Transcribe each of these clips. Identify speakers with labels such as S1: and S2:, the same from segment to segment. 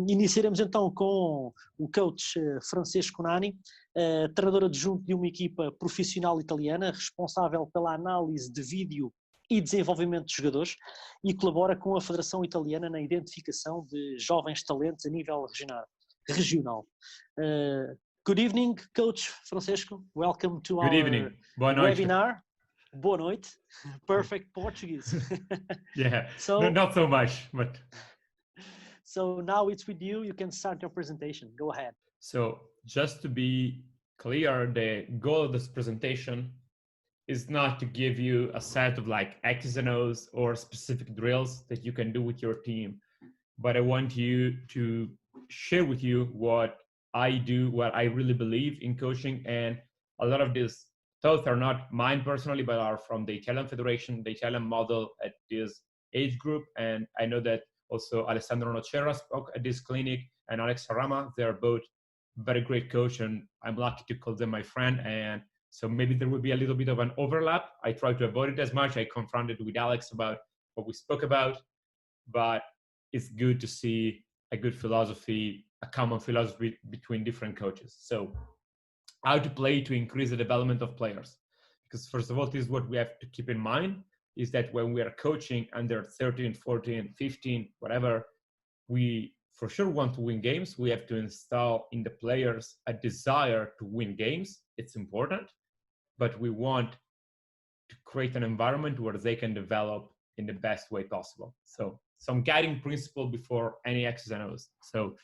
S1: Iniciaremos então com o coach Francesco Nani, treinador adjunto de uma equipa profissional italiana, responsável pela análise de vídeo e desenvolvimento de jogadores e colabora com a Federação Italiana na identificação de jovens talentos a nível regional. Good evening, Coach Francesco. Welcome to
S2: Good
S1: our
S2: evening. Boa noite.
S1: webinar. Boa noite. Perfect Portuguese.
S2: Yeah,
S1: So,
S2: not so much, but...
S1: So now it's with you. You can start your presentation. Go ahead.
S2: So just to be clear, the goal of this presentation is not to give you a set of like X's and O's or specific drills that you can do with your team, but I want you to share with you what I do, what I really believe in coaching. And a lot of these thoughts are not mine personally, but are from the Italian Federation, the Italian model at this age group. And I know that also Alessandro Nocera spoke at this clinic, and Alex Sarama. They're both very great coach, and I'm lucky to call them my friend. And so maybe there will be a little bit of an overlap. I try to avoid it as much. I confronted with Alex about what we spoke about, but it's good to see a good philosophy, a common philosophy between different coaches. So how to play to increase the development of players. Because first of all, this is what we have to keep in mind, is that when we are coaching under 13, 14, 15, whatever, we for sure want to win games. We have to install in the players a desire to win games. It's important, but we want to create an environment where they can develop in the best way possible. So some guiding principle before any X's and O's. So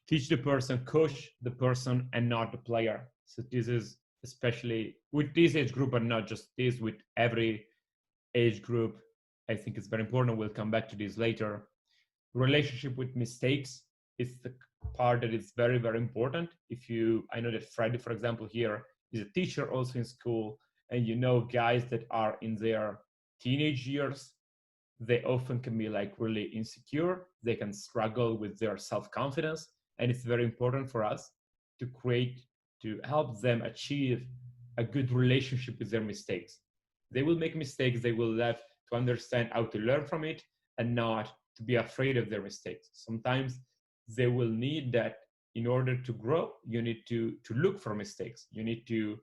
S2: teach the person, coach the person, and not the player. So this is especially with this age group, but not just this, with every age group. I think it's very important. We'll come back to this later. Relationship with mistakes is the part that is very, very important. I know that Freddie, for example, here is a teacher also in school, and you know guys that are in their teenage years, they often can be like really insecure. They can struggle with their self-confidence, and it's very important for us to help them achieve a good relationship with their mistakes. They will make mistakes. They will have to understand how to learn from it and not to be afraid of their mistakes. Sometimes they will need that in order to grow. You need to look for mistakes. You need to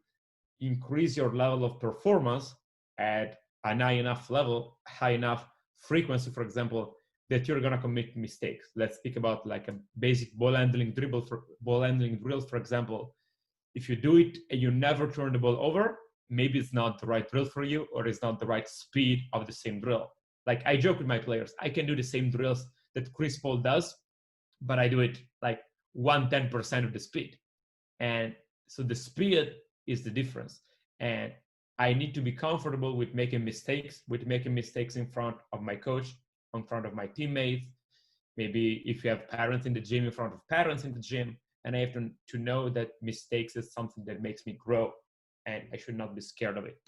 S2: increase your level of performance at a high enough level, high enough frequency, for example, that you're going to commit mistakes. Let's speak about like a basic ball handling drills, for example. If you do it and you never turn the ball over, maybe it's not the right drill for you, or it's not the right speed of the same drill. Like I joke with my players, I can do the same drills that Chris Paul does, but I do it like 1/10% of the speed. And so the speed is the difference. And I need to be comfortable with making mistakes in front of my coach, in front of my teammates. Maybe if you have parents in the gym, in front of parents in the gym. And I have to know that mistakes is something that makes me grow, and I should not be scared of it.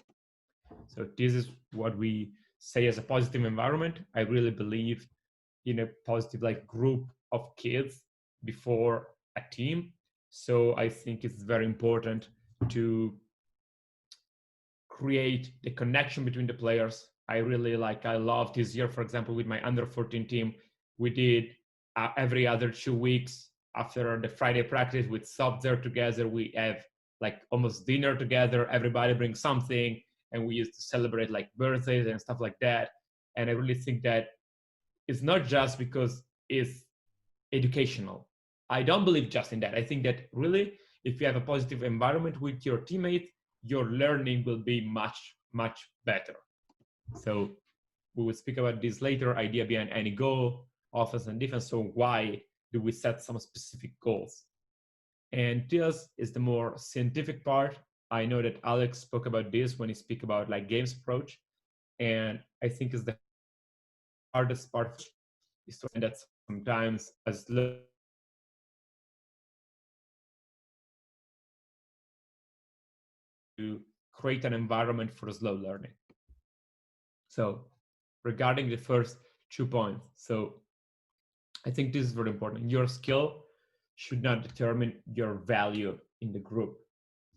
S2: So this is what we say as a positive environment. I really believe in a positive like group of kids before a team. So I think it's very important to create the connection between the players. I love this year, for example, with my under 14 team, we did every other 2 weeks after the Friday practice, we sub there together. We have like almost dinner together. Everybody brings something, and we used to celebrate like birthdays and stuff like that. And I really think that it's not just because it's educational. I don't believe just in that. I think that really, if you have a positive environment with your teammates, your learning will be much, much better. So we will speak about this later, idea behind any goal, offense and defense. So why do we set some specific goals? And this is the more scientific part. I know that Alex spoke about this when he spoke about like games approach. And I think is the hardest part is to find that sometimes as to create an environment for slow learning. So regarding the first 2 points, so I think this is very important. Your skill should not determine your value in the group.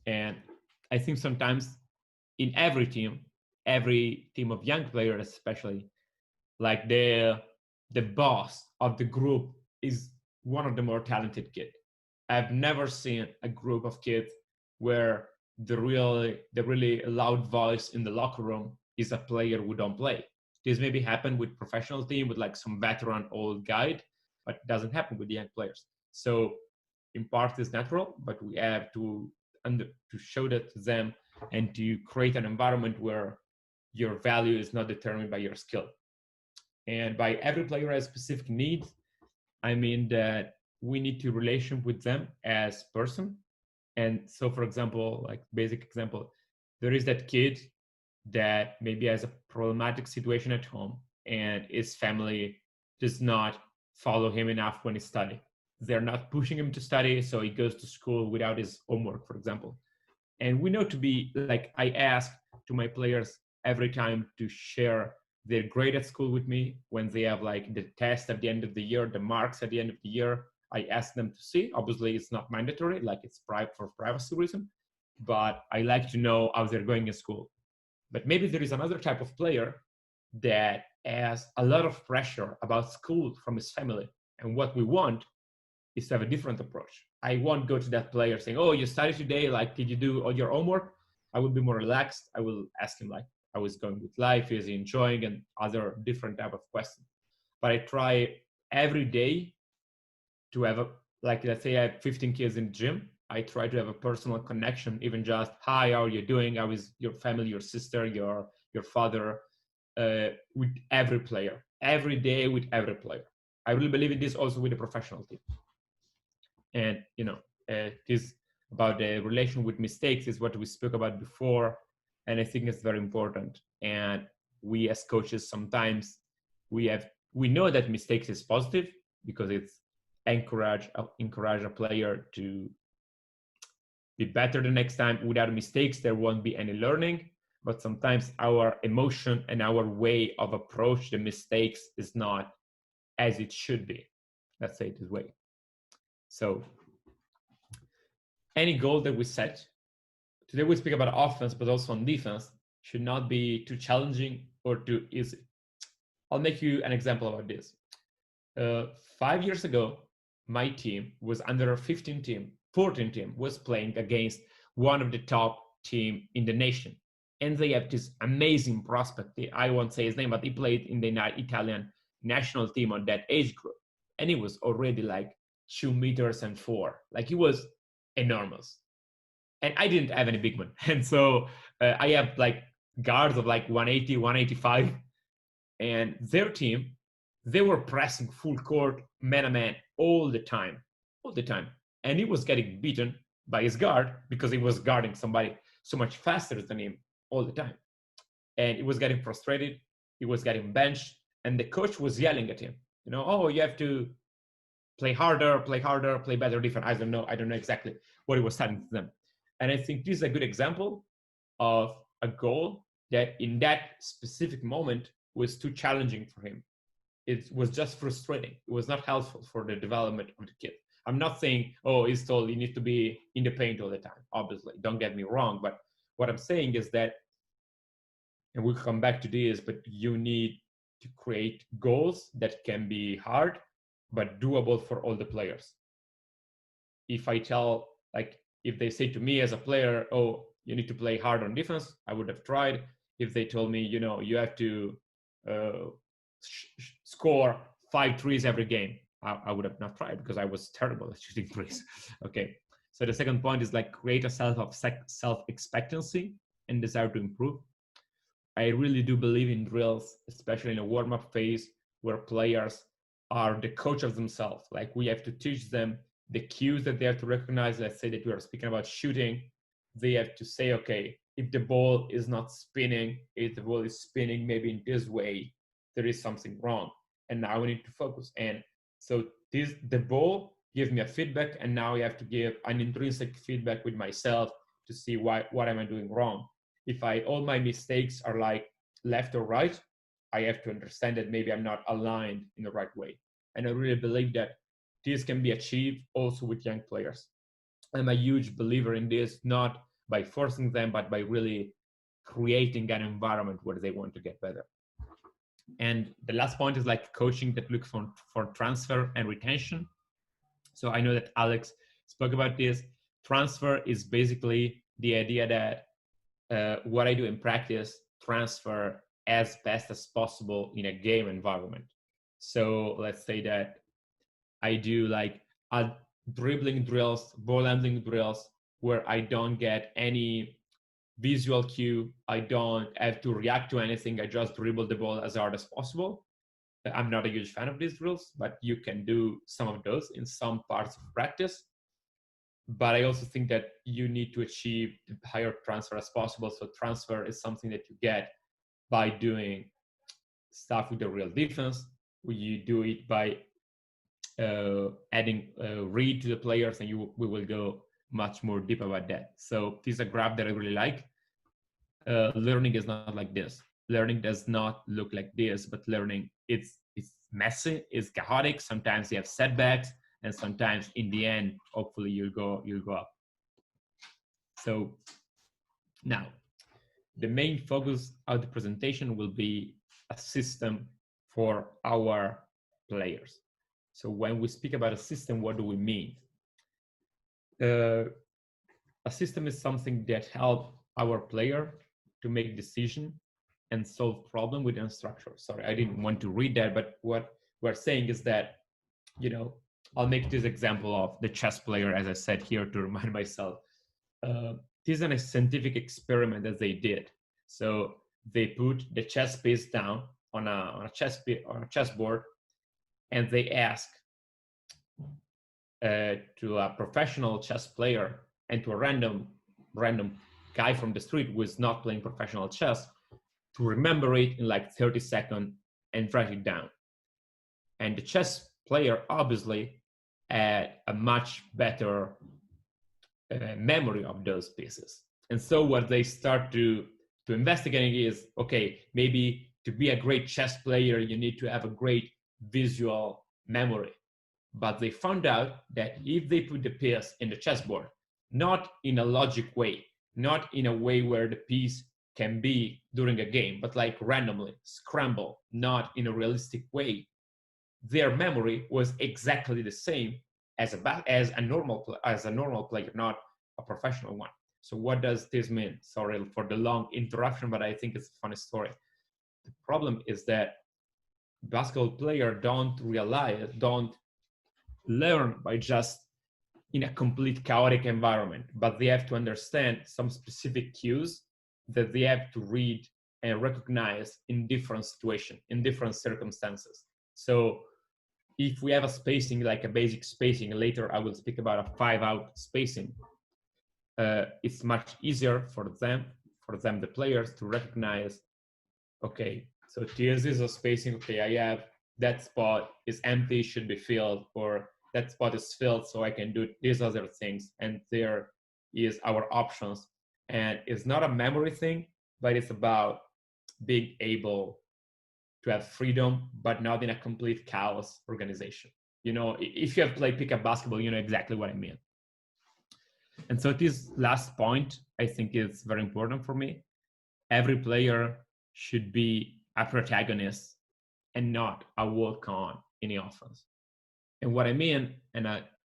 S2: And I think sometimes in every team of young players especially, like the boss of the group is one of the more talented kids. I've never seen a group of kids where the really loud voice in the locker room is a player who don't play. This maybe happen with professional team with like some veteran old guide, but it doesn't happen with the young players. So in part it's natural, but we have to show that to them and to create an environment where your value is not determined by your skill. And by every player has specific needs, I mean that we need to relation with them as person. And so, for example, like basic example, there is that kid that maybe has a problematic situation at home and his family does not follow him enough when he study. They're not pushing him to study, so he goes to school without his homework, for example. And we know to be like, I ask to my players every time to share their grade at school with me when they have like the test at the end of the year, the marks at the end of the year. I ask them to see. Obviously, it's not mandatory, like it's private for privacy reason, but I like to know how they're going in school. But maybe there is another type of player that has a lot of pressure about school from his family. And what we want is to have a different approach. I won't go to that player saying, oh, you studied today, like, did you do all your homework? I will be more relaxed. I will ask him like, how is going with life? Is he enjoying? And other different type of questions. But I try every day to have a, like, let's say I have 15 kids in the gym. I try to have a personal connection, even just, hi, how are you doing? How is your family, your sister, your father, with every player, every day with every player. I really believe in this also with the professional team. And, this about the relation with mistakes is what we spoke about before. And I think it's very important. And we as coaches, sometimes we know that mistakes is positive because it's encourage a player to be better the next time. Without mistakes, there won't be any learning. But sometimes our emotion and our way of approach the mistakes is not as it should be. Let's say it this way. So any goal that we set, today we speak about offense, but also on defense, should not be too challenging or too easy. I'll make you an example about this. 5 years ago, my team was under a 14 team was playing against one of the top team in the nation. And they have this amazing prospect. I won't say his name, but he played in the Italian national team on that age group. And he was already like 2 meters and 4. Like he was enormous. And I didn't have any big men. And so I have like guards of like 180, 185. And their team, they were pressing full court, man-to-man all the time. And he was getting beaten by his guard because he was guarding somebody so much faster than him all the time. And he was getting frustrated. He was getting benched. And the coach was yelling at him, oh, you have to play harder, play better defense. I don't know exactly what he was telling to them. And I think this is a good example of a goal that in that specific moment was too challenging for him. It was just frustrating. It was not helpful for the development of the kid. I'm not saying, oh, he's told you need to be in the paint all the time. Obviously, don't get me wrong. But what I'm saying is that, and we'll come back to this, but you need to create goals that can be hard, but doable for all the players. If they say to me as a player, oh, you need to play hard on defense, I would have tried. If they told me, you have to score 5 threes every game, I would have not tried because I was terrible at shooting threes. Okay. So the second point is like create a self-expectancy and desire to improve. I really do believe in drills, especially in a warm-up phase where players are the coach of themselves. Like we have to teach them the cues that they have to recognize. Let's say that we are speaking about shooting. They have to say, okay, if the ball is not spinning, if the ball is spinning maybe in this way, there is something wrong. And now we need to focus. And so the ball gives me a feedback, and now I have to give an intrinsic feedback with myself to see what am I doing wrong. If all my mistakes are like left or right, I have to understand that maybe I'm not aligned in the right way. And I really believe that this can be achieved also with young players. I'm a huge believer in this, not by forcing them, but by really creating an environment where they want to get better. And the last point is like coaching that looks for transfer and retention. So I know that Alex spoke about this. Transfer is basically the idea that what I do in practice, transfer as best as possible in a game environment. So let's say that I do like dribbling drills, ball handling drills, where I don't get any visual cue. I don't have to react to anything. I just dribble the ball as hard as possible. I'm not a huge fan of these drills, but you can do some of those in some parts of practice. But I also think that you need to achieve the higher transfer as possible. So transfer is something that you get by doing stuff with the real defense. You do it by adding read to the players, and we will go much more deep about that. So this is a graph that I really like. Learning is not like this. Learning does not look like this, but learning it's messy, it's chaotic. Sometimes you have setbacks, and sometimes in the end, hopefully you'll go up. So now, the main focus of the presentation will be a system for our players. So when we speak about a system, what do we mean? A system is something that helps our player to make decision and solve problem within structure. Sorry, I didn't want to read that, but what we're saying is that, I'll make this example of the chess player, as I said here, to remind myself. This is a scientific experiment that they did. So they put the chess piece down on a chessboard, and they ask to a professional chess player and to a random guy from the street who is not playing professional chess to remember it in like 30 seconds and write it down. And the chess player obviously had a much better memory of those pieces. And so what they start to investigate is, okay, maybe to be a great chess player, you need to have a great visual memory. But they found out that if they put the piece in the chessboard, not in a logic way, not in a way where the piece can be during a game, but like randomly, scramble, not in a realistic way, their memory was exactly the same as a normal player, not a professional one. So what does this mean? Sorry for the long interruption, but I think it's a funny story. The problem is that basketball players don't learn by just in a complete chaotic environment, but they have to understand some specific cues that they have to read and recognize in different situations, in different circumstances. So if we have a spacing, like a basic spacing, later I will speak about a 5-out spacing, it's much easier for them, the players, to recognize, okay, so this is a spacing, okay, I have that spot is empty, should be filled, or that spot is filled, so I can do these other things. And there is our options. And it's not a memory thing, but it's about being able to have freedom, but not in a complete chaos organization. If you have played pickup basketball, you know exactly what I mean. And so this last point, I think, is very important for me. Every player should be a protagonist and not a walk-on in the offense. And what I mean, and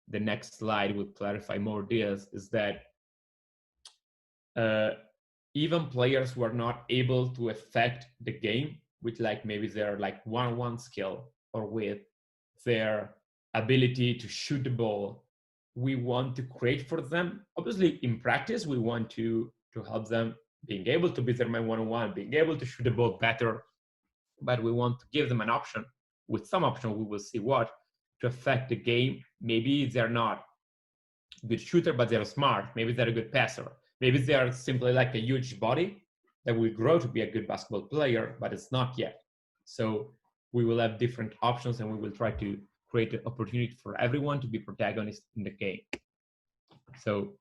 S2: the next slide will clarify more this, is that even players who are not able to affect the game with like maybe their like one-on-one skill or with their ability to shoot the ball, we want to create for them. Obviously, in practice, we want to help them being able to beat their man one-on-one, being able to shoot the ball better, but we want to give them an option. With some option, we will see what, to affect the game. Maybe they're not a good shooter, but they're smart. Maybe they're a good passer. Maybe they're simply like a huge body that will grow to be a good basketball player, but it's not yet. So we will have different options, and we will try to create an opportunity for everyone to be protagonists in the game. So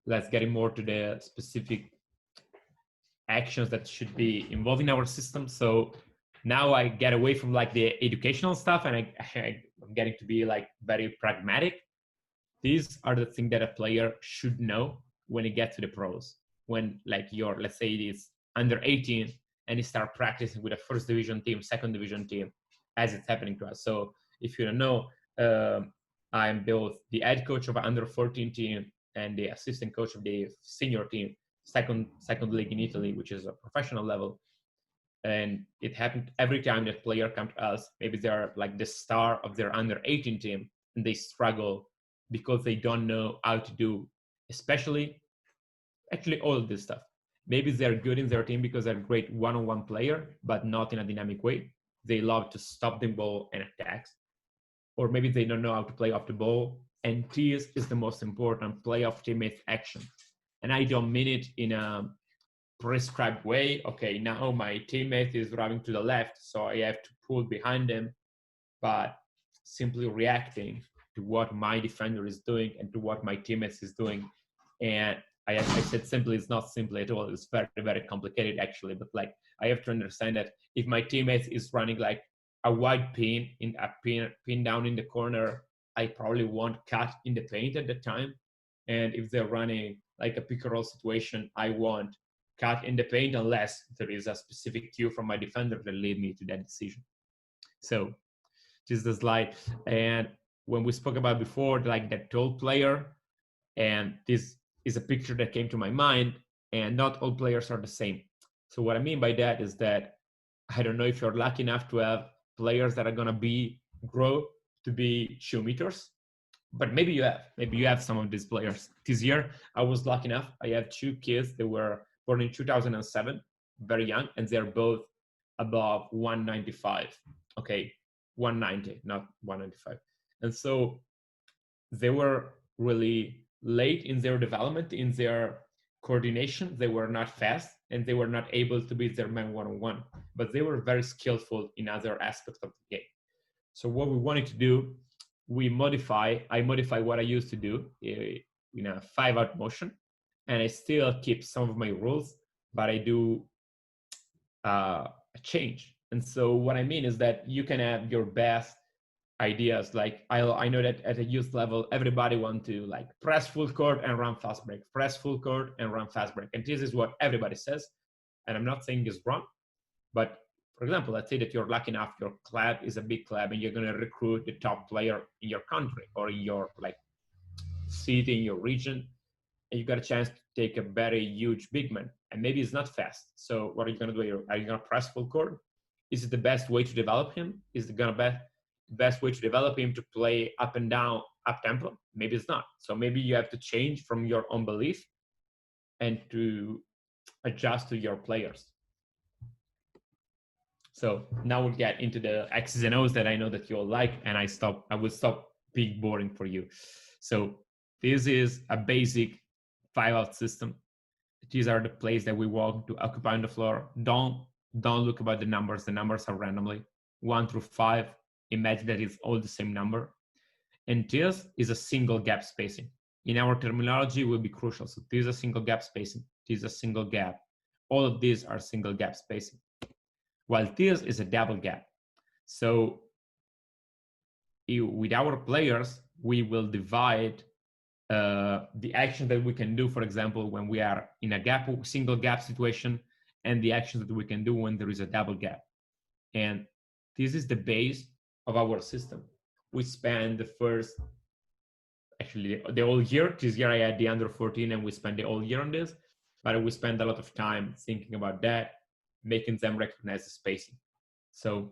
S2: let's get more to the specific actions that should be involved in our system. So now I get away from like the educational stuff, and I'm getting to be like very pragmatic. These are the things that a player should know when he gets to the pros. When like let's say it is under 18 and he start practicing with a first division team, second division team, as it's happening to us. So if you don't know, I'm both the head coach of an under 14 team and the assistant coach of the senior team, second league in Italy, which is a professional level. And it happened every time that player come to us. Maybe they're like the star of their under 18 team and they struggle because they don't know how to do, especially actually all of this stuff. Maybe they're good in their team because they're a great one-on-one player, but not in a dynamic way. They love to stop the ball and attacks. Or maybe they don't know how to play off the ball. And this is the most important, play off teammate action. And I don't mean it in a prescribed way. Okay, now my teammate is driving to the left, so I have to pull behind them, but simply reacting to what my defender is doing and to what my teammates is doing. And I said simply, it's not simple at all. It's very, very complicated actually. But like, I have to understand that if my teammate is running like a wide pin in a pin down in the corner, I probably won't cut in the paint at the time. And if they're running like a pick and roll situation, I won't cut in the paint unless there is a specific cue from my defender that lead me to that decision. So this is the slide. And when we spoke about before, like that tall player, and this is a picture that came to my mind, and not all players are the same. So what I mean by that is that I don't know if you're lucky enough to have players that are going to grow to be 2 meters, but maybe you have some of these players. This year, I was lucky enough. I have 2 kids that were born in 2007, very young, and they're both above 195. Okay, 190, not 195. And so they were really late in their development, in their coordination. They were not fast and they were not able to beat their man one-on-one, but they were very skillful in other aspects of the game. So what we wanted to do, I modify what I used to do in a 5-out motion, and I still keep some of my rules, but I do a change. And so what I mean is that you can have your best ideas. Like I know that at a youth level, everybody want to like press full court and run fast break, press full court and run fast break. And this is what everybody says. And I'm not saying it's wrong, but for example, let's say that you're lucky enough, your club is a big club and you're going to recruit the top player in your country or in your like city, in your region, and you got a chance to take a very huge big man, and maybe it's not fast. So what are you going to do? Are you going to press full court? Is it the best way to develop him? Is it going to be the best way to develop him to play up and down, up tempo? Maybe it's not. So maybe you have to change from your own belief and to adjust to your players. So now we'll get into the X's and O's that I know that you'll like, and I will stop being boring for you. So this is a basic 5-out system. These are the plays that we want to occupy on the floor. Don't look about the numbers. The numbers are randomly 1 through 5. Imagine that it's all the same number. And this is a single gap spacing. In our terminology, will be crucial. So this is a single gap spacing. This is a single gap. All of these are single gap spacing. While this is a double gap. So with our players, we will divide the action that we can do, for example, when we are in a single gap situation, and the actions that we can do when there is a double gap. And this is the base of our system. We spend the whole year. This year I had the under 14 and we spent the whole year on this, but we spend a lot of time thinking about that, making them recognize the spacing. So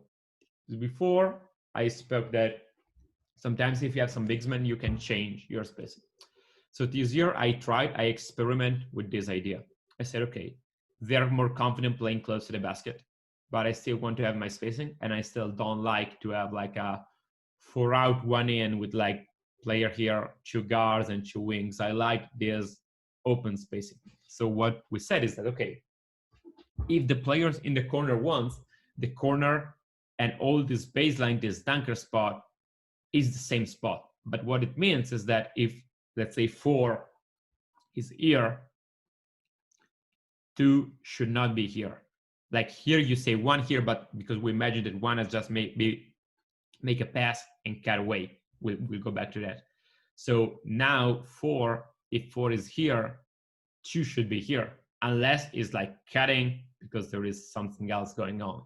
S2: before I spoke that sometimes if you have some bigsmen, you can change your spacing. So this year I experiment with this idea. I said, okay, they're more confident playing close to the basket, but I still want to have my spacing, and I still don't like to have like a 4 out 1 in with like player here, 2 guards and 2 wings. I like this open spacing. So what we said is that, okay, if the players in the corner wants, the corner and all this baseline, this dunker spot is the same spot. But what it means is that if, let's say 4 is here, 2 should not be here. Like here you say 1 here, but because we imagine that 1 has just make a pass and cut away. We'll go back to that. So now 4, if 4 is here, 2 should be here, unless it's like cutting because there is something else going on.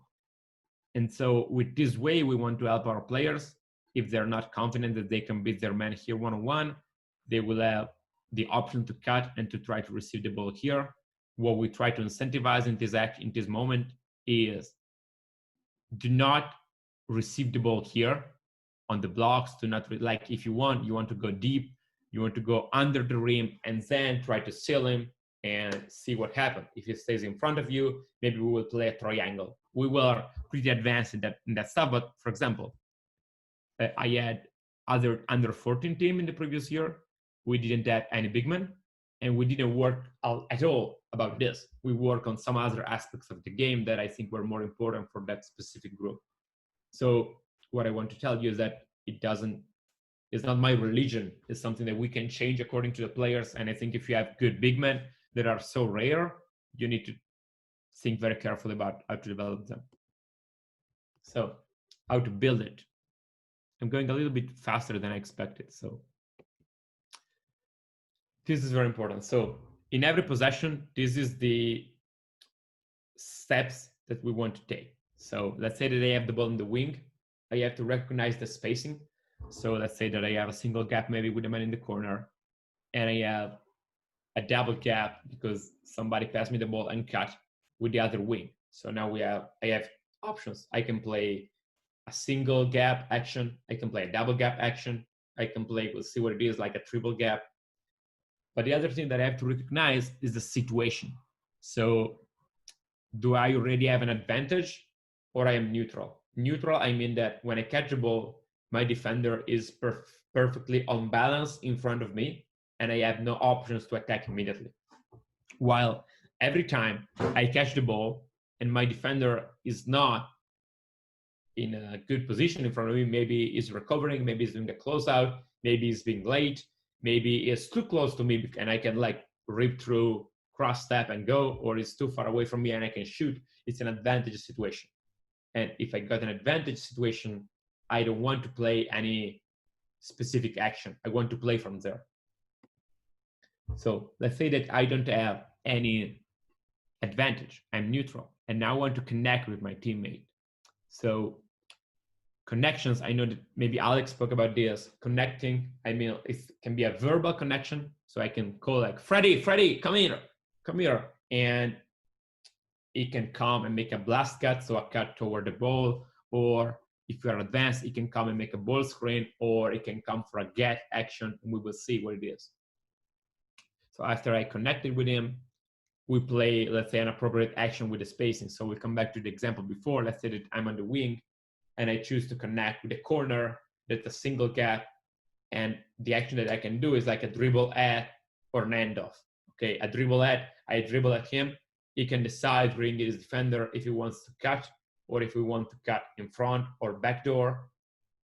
S2: And so with this way, we want to help our players if they're not confident that they can beat their man here one-on-one, they will have the option to cut and to try to receive the ball here. What we try to incentivize in this moment is do not receive the ball here on the blocks. Do not like if you want to go deep, you want to go under the rim and then try to seal him and see what happens. If he stays in front of you, maybe we will play a triangle. We were pretty advanced in that stuff. But for example, I had other under 14 team in the previous year. We didn't have any big men, and we didn't work at all about this. We work on some other aspects of the game that I think were more important for that specific group. So what I want to tell you is that it's not my religion. It's something that we can change according to the players. And I think if you have good big men that are so rare, you need to think very carefully about how to develop them. So how to build it. I'm going a little bit faster than I expected. So this is very important. So in every possession, this is the steps that we want to take. So let's say that I have the ball in the wing. I have to recognize the spacing. So let's say that I have a single gap maybe with the man in the corner, and I have a double gap because somebody passed me the ball and cut with the other wing. So now I have options. I can play a single gap action. I can play a double gap action. I can play, we'll see what it is, like a triple gap. But the other thing that I have to recognize is the situation. So do I already have an advantage or I am neutral? Neutral, I mean that when I catch the ball, my defender is perfectly on balance in front of me and I have no options to attack immediately. While every time I catch the ball and my defender is not in a good position in front of me, maybe he's recovering, maybe he's doing a closeout, maybe he's being late, maybe it's too close to me and I can like rip through, cross step and go, or it's too far away from me and I can shoot. It's an advantage situation. And if I got an advantage situation, I don't want to play any specific action. I want to play from there. So let's say that I don't have any advantage. I'm neutral. And now I want to connect with my teammate. So connections, I know that maybe Alex spoke about this. Connecting, I mean, it can be a verbal connection. So I can call like, Freddie, come here. And it can come and make a blast cut, so a cut toward the ball. Or if you're advanced, it can come and make a ball screen, or it can come for a get action, and we will see what it is. So after I connected with him, we play, let's say, an appropriate action with the spacing. So we come back to the example before. Let's say that I'm on the wing, and I choose to connect with the corner. That's a single gap, and the action that I can do is like a dribble at or an end off. Okay, a dribble at, I dribble at him. He can decide during his defender if he wants to cut, or if we want to cut in front or backdoor,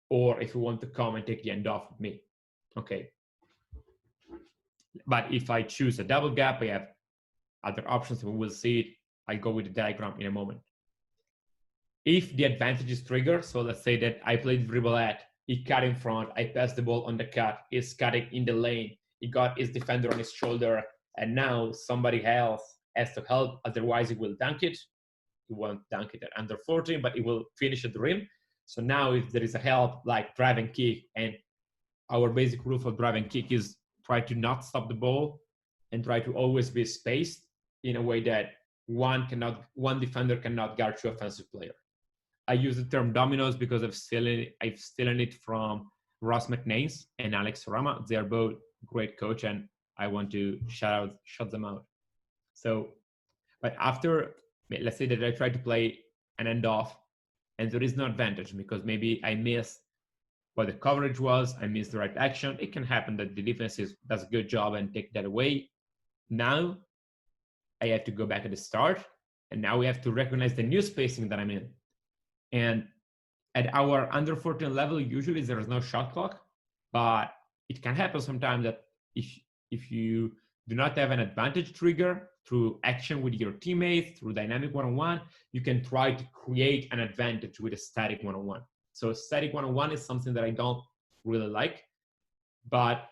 S2: or if we want to come and take the end off with me. Okay. But if I choose a double gap, I have other options, and we will see it. I'll go with the diagram in a moment. If the advantage is triggered, so let's say that I played dribble at, he cut in front, I passed the ball on the cut, he's cutting in the lane, he got his defender on his shoulder, and now somebody else has to help, otherwise he will dunk it. He won't dunk it at under 14, but he will finish at the rim. So now if there is a help like drive and kick, and our basic rule for drive and kick is try to not stop the ball and try to always be spaced in a way that one defender cannot guard two offensive player. I use the term dominoes because I've stolen it from Ross McNames and Alex Sarama. They are both great coach, and I want to shout them out. So, but after, let's say that I try to play an end off and there is no advantage because maybe I missed what the coverage was, I missed the right action. It can happen that the defense does a good job and take that away. Now I have to go back at the start, and now we have to recognize the new spacing that I'm in. And at our under 14 level, usually there is no shot clock, but it can happen sometimes that if you do not have an advantage trigger through action with your teammates, through dynamic one-on-one, you can try to create an advantage with a static one-on-one. So static one-on-one is something that I don't really like, but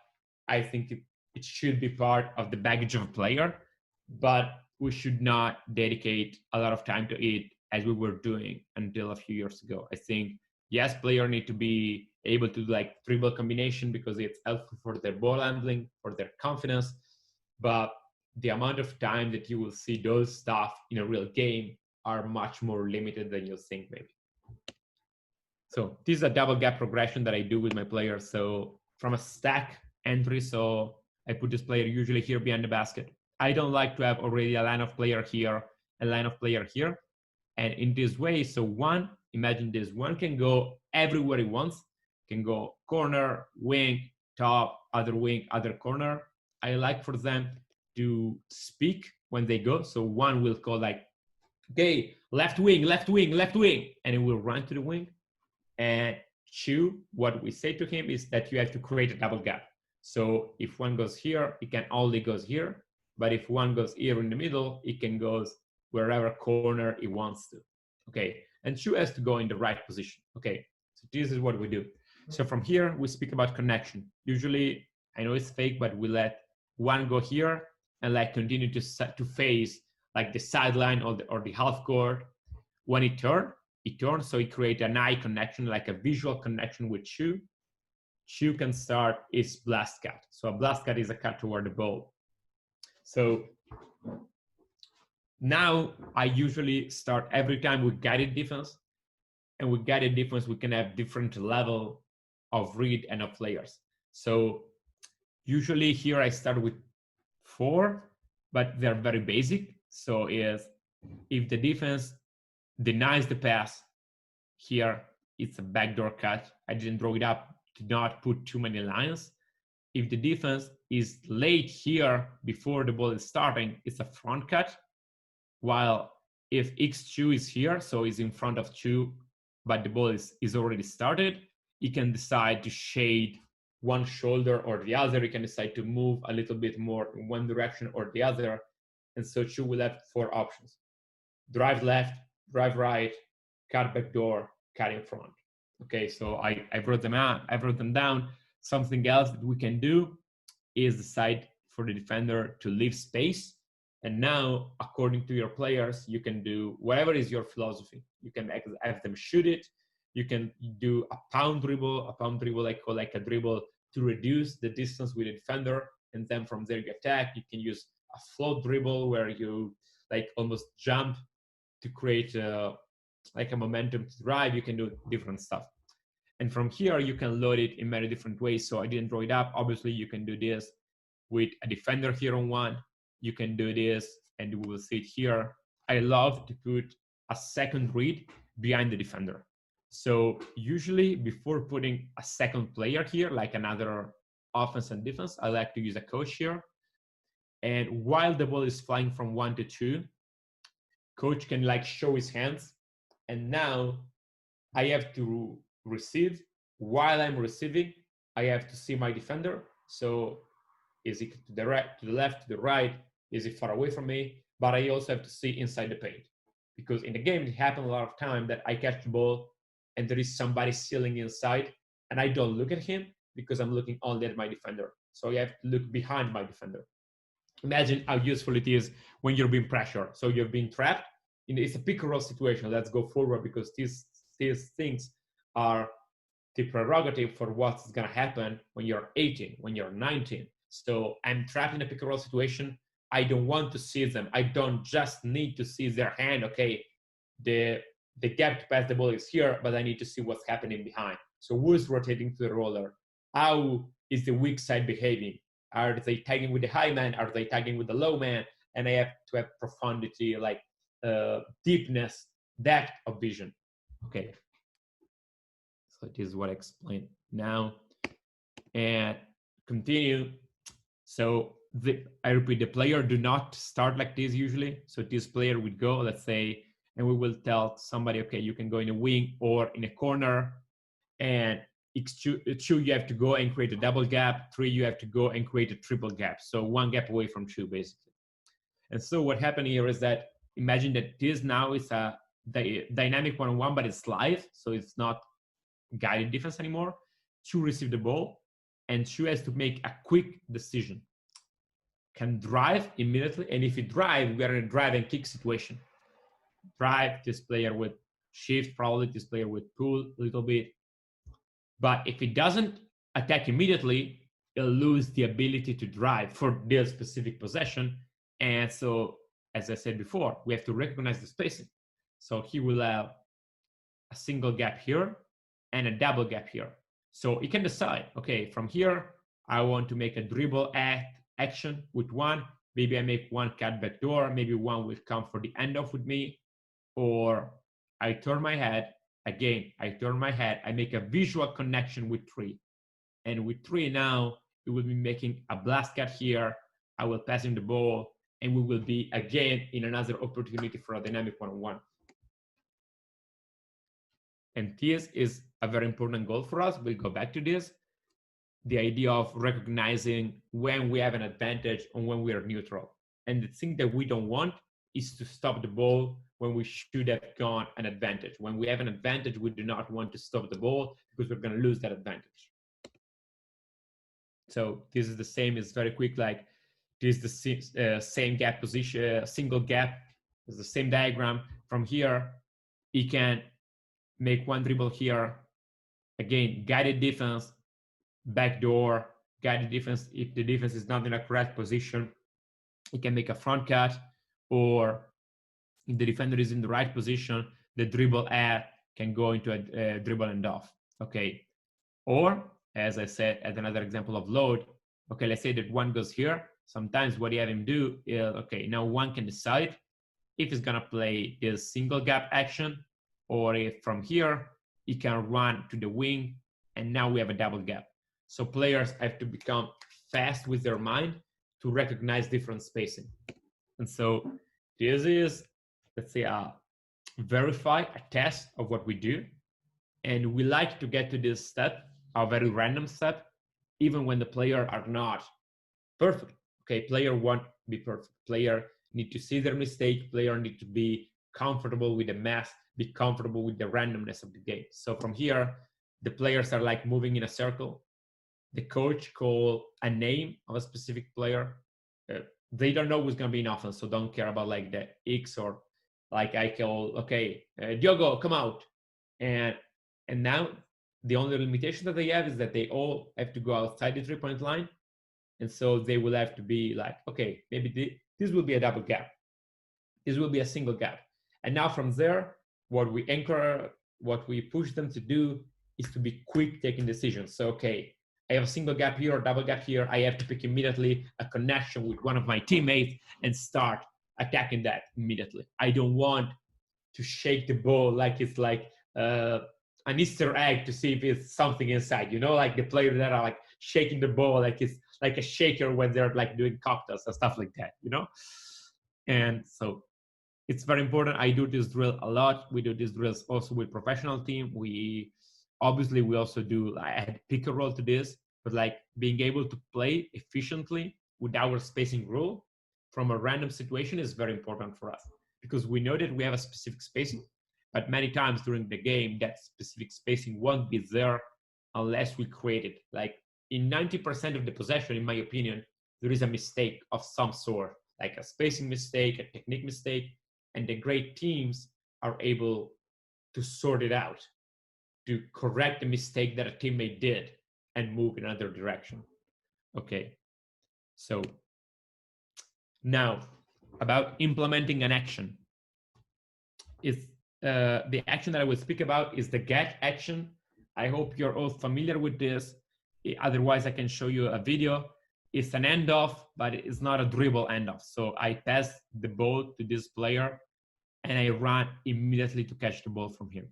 S2: I think it should be part of the baggage of a player, but we should not dedicate a lot of time to it as we were doing until a few years ago. I think, yes, players need to be able to do like dribble combination because it's helpful for their ball handling, for their confidence. But the amount of time that you will see those stuff in a real game are much more limited than you think maybe. So this is a double gap progression that I do with my players. So from a stack entry, so I put this player usually here behind the basket. I don't like to have already a line of player here, a line of player here. And in this way, so one, imagine this, one can go everywhere he wants, can go corner, wing, top, other wing, other corner. I like for them to speak when they go. So one will call like, okay, left wing, left wing, left wing, and he will run to the wing. And two, what we say to him is that you have to create a double gap. So if one goes here, it can only goes here. But if one goes here in the middle, it can go wherever corner it wants to. Okay, and two has to go in the right position. Okay, so this is what we do. So from here, we speak about connection. Usually, I know it's fake, but we let one go here and like continue to face like the sideline or the half court. When it turns, so it creates an eye connection, like a visual connection with Chu. Chu can start his blast cut. So a blast cut is a cut toward the ball. So now I usually start every time with guided defense. And with guided defense, we can have different level of read and of players. So usually here I start with 4, but they're very basic. So if the defense denies the pass, here it's a backdoor cut. I didn't draw it up to not put too many lines. If the defense is late here before the ball is starting, it's a front cut. While if X2 is here, so is in front of 2, but the ball is already started, he can decide to shade one shoulder or the other. He can decide to move a little bit more in one direction or the other. And so 2 will have 4 options: drive left, drive right, cut back door, cut in front. Okay, so I wrote them out, I wrote them down. Something else that we can do is decide for the defender to leave space. And now, according to your players, you can do whatever is your philosophy. You can have them shoot it. You can do a pound dribble I call like a dribble to reduce the distance with the defender. And then from there you attack. You can use a float dribble where you like almost jump to create like a momentum to drive. You can do different stuff. And from here, you can load it in many different ways. So I didn't draw it up. Obviously, you can do this with a defender here on one. You can do this, and we will see it here. I love to put a second read behind the defender. So usually before putting a second player here, like another offense and defense, I like to use a coach here. And while the ball is flying from 1 to 2, coach can like show his hands. And now I have to receive. While I'm receiving, I have to see my defender. So is he to the right, to the left, to the right? Is he far away from me? But I also have to see inside the paint. Because in the game, it happens a lot of time that I catch the ball and there is somebody sealing inside and I don't look at him because I'm looking only at my defender. So I have to look behind my defender. Imagine how useful it is when you're being pressured. So you're being trapped. It's a pick and roll situation. Let's go forward because these things are the prerogative for what's going to happen when you're 18, when you're 19. So I'm trapped in a pick and roll situation. I don't want to see them. I don't just need to see their hand. Okay, the gap to pass the ball is here, but I need to see what's happening behind. So who's rotating to the roller? How is the weak side behaving? Are they tagging with the high man? Are they tagging with the low man? And I have to have profundity, like deepness, depth of vision. Okay. So this is what I explained now. And continue. So I repeat, the player do not start like this usually. So this player would go, let's say, and we will tell somebody, okay, you can go in a wing or in a corner. And two, you have to go and create a double gap. 3, you have to go and create a triple gap. So 1 gap away from 2, basically. And so what happened here is that imagine that this now is a dynamic one-on-one, but it's live. So it's not guided defense anymore. 2 receive the ball and 2 has to make a quick decision. Can drive immediately. And if you drive, we are in a drive and kick situation. Drive, this player with shift, probably this player with pull a little bit. But if it doesn't attack immediately, it'll lose the ability to drive for their specific possession. And so, as I said before, we have to recognize the spacing. So he will have a single gap here and a double gap here. So he can decide, okay, from here, I want to make a dribble action with one. Maybe I make one cut back door. Maybe one will come for the end off with me. Or I turn my head. Again, I turn my head. I make a visual connection with three. And with three now, it will be making a blast cut here. I will pass him the ball. And we will be, again, in another opportunity for a dynamic one-on-one. And this is a very important goal for us. We'll go back to this. The idea of recognizing when we have an advantage and when we are neutral. And the thing that we don't want is to stop the ball when we should have gone an advantage. When we have an advantage, we do not want to stop the ball because we're going to lose that advantage. So this is the same, it's very quick, like this is the same gap position, single gap, it's the same diagram. From here, he can make one dribble here. Again, guided defense, backdoor, guided defense. If the defense is not in a correct position, he can make a front cut, or if the defender is in the right position, the dribble air can go into a dribble and off. Okay. Or, as I said, as another example of load, okay, let's say that one goes here. Sometimes what you have him do is, okay, now one can decide if he's going to play this single gap action, or if from here he can run to the wing, and now we have a double gap. So players have to become fast with their mind to recognize different spacing. And so this is, let's say, a test of what we do. And we like to get to this step, a very random step, even when the player are not perfect. Okay, player won't be perfect. Player need to see their mistake. Player need to be comfortable with the mess, be comfortable with the randomness of the game. So from here, the players are like moving in a circle. The coach call a name of a specific player. They don't know who's going to be in offense, so don't care about like the X, or like I call, okay, Diogo, come out. And now the only limitation that they have is that they all have to go outside the 3-point line. And so they will have to be like, okay, maybe this will be a double gap. This will be a single gap. And now from there, what we push them to do is to be quick taking decisions. So, okay, I have a single gap here or double gap here. I have to pick immediately a connection with one of my teammates and start attacking that immediately. I don't want to shake the ball like it's like an Easter egg to see if it's something inside, like the players that are like shaking the ball like it's like a shaker when they're like doing cocktails and stuff like that, And so it's very important. I do this drill a lot. We do these drills also with professional team. We also do, I had pick a role to this, but like being able to play efficiently with our spacing rule from a random situation is very important for us, because we know that we have a specific spacing, but many times during the game, that specific spacing won't be there unless we create it. Like in 90% of the possession, in my opinion, there is a mistake of some sort, like a spacing mistake, a technique mistake, and the great teams are able to sort it out, to correct the mistake that a teammate did and move in another direction. Okay, so now about implementing an action. The action that I will speak about is the get action. I hope you're all familiar with this. Otherwise, I can show you a video. It's an end off, but it's not a dribble end off. So I pass the ball to this player and I run immediately to catch the ball from him.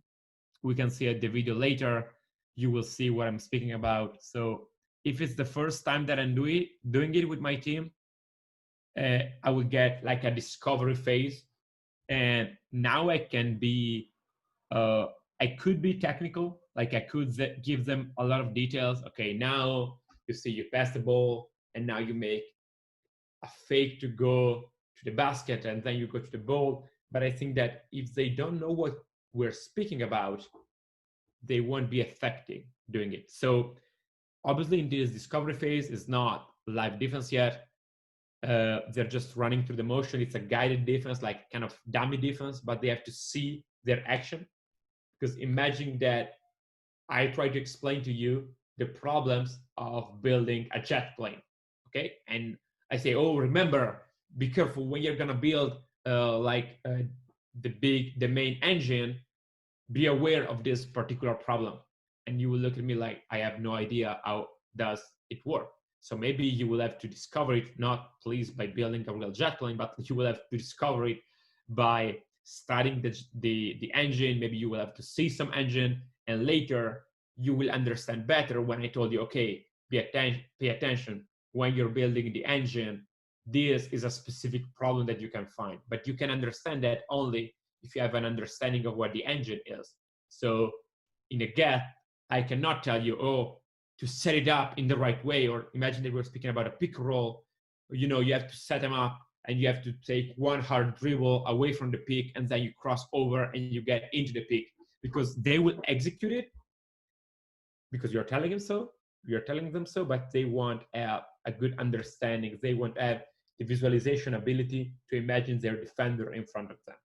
S2: We can see the video later. You will see what I'm speaking about. So if it's the first time that I'm doing it with my team, I will get like a discovery phase. And now I can be, I could be technical. Like I could give them a lot of details. Okay, now you see you pass the ball and now you make a fake to go to the basket and then you go to the ball. But I think that if they don't know what we're speaking about, they won't be effective doing it. So obviously in this discovery phase, it's not live defense yet. They're just running through the motion. It's a guided defense, like kind of dummy defense, but they have to see their action. Because imagine that I try to explain to you the problems of building a jet plane. Okay, and I say, oh, remember, be careful when you're gonna build the main engine. Be aware of this particular problem. And you will look at me like I have no idea how does it work. So maybe you will have to discover it, not please by building a real jet plane, but you will have to discover it by studying the engine. Maybe you will have to see some engine, and later you will understand better when I told you, okay, pay attention when you're building the engine. This is a specific problem that you can find, but you can understand that only if you have an understanding of what the engine is. So in a get, I cannot tell you, oh, to set it up in the right way, or imagine that we're speaking about a pick roll, you have to set them up and you have to take one hard dribble away from the pick and then you cross over and you get into the pick, because they will execute it because you're telling them so, but they want a good understanding. They want to have the visualization ability to imagine their defender in front of them.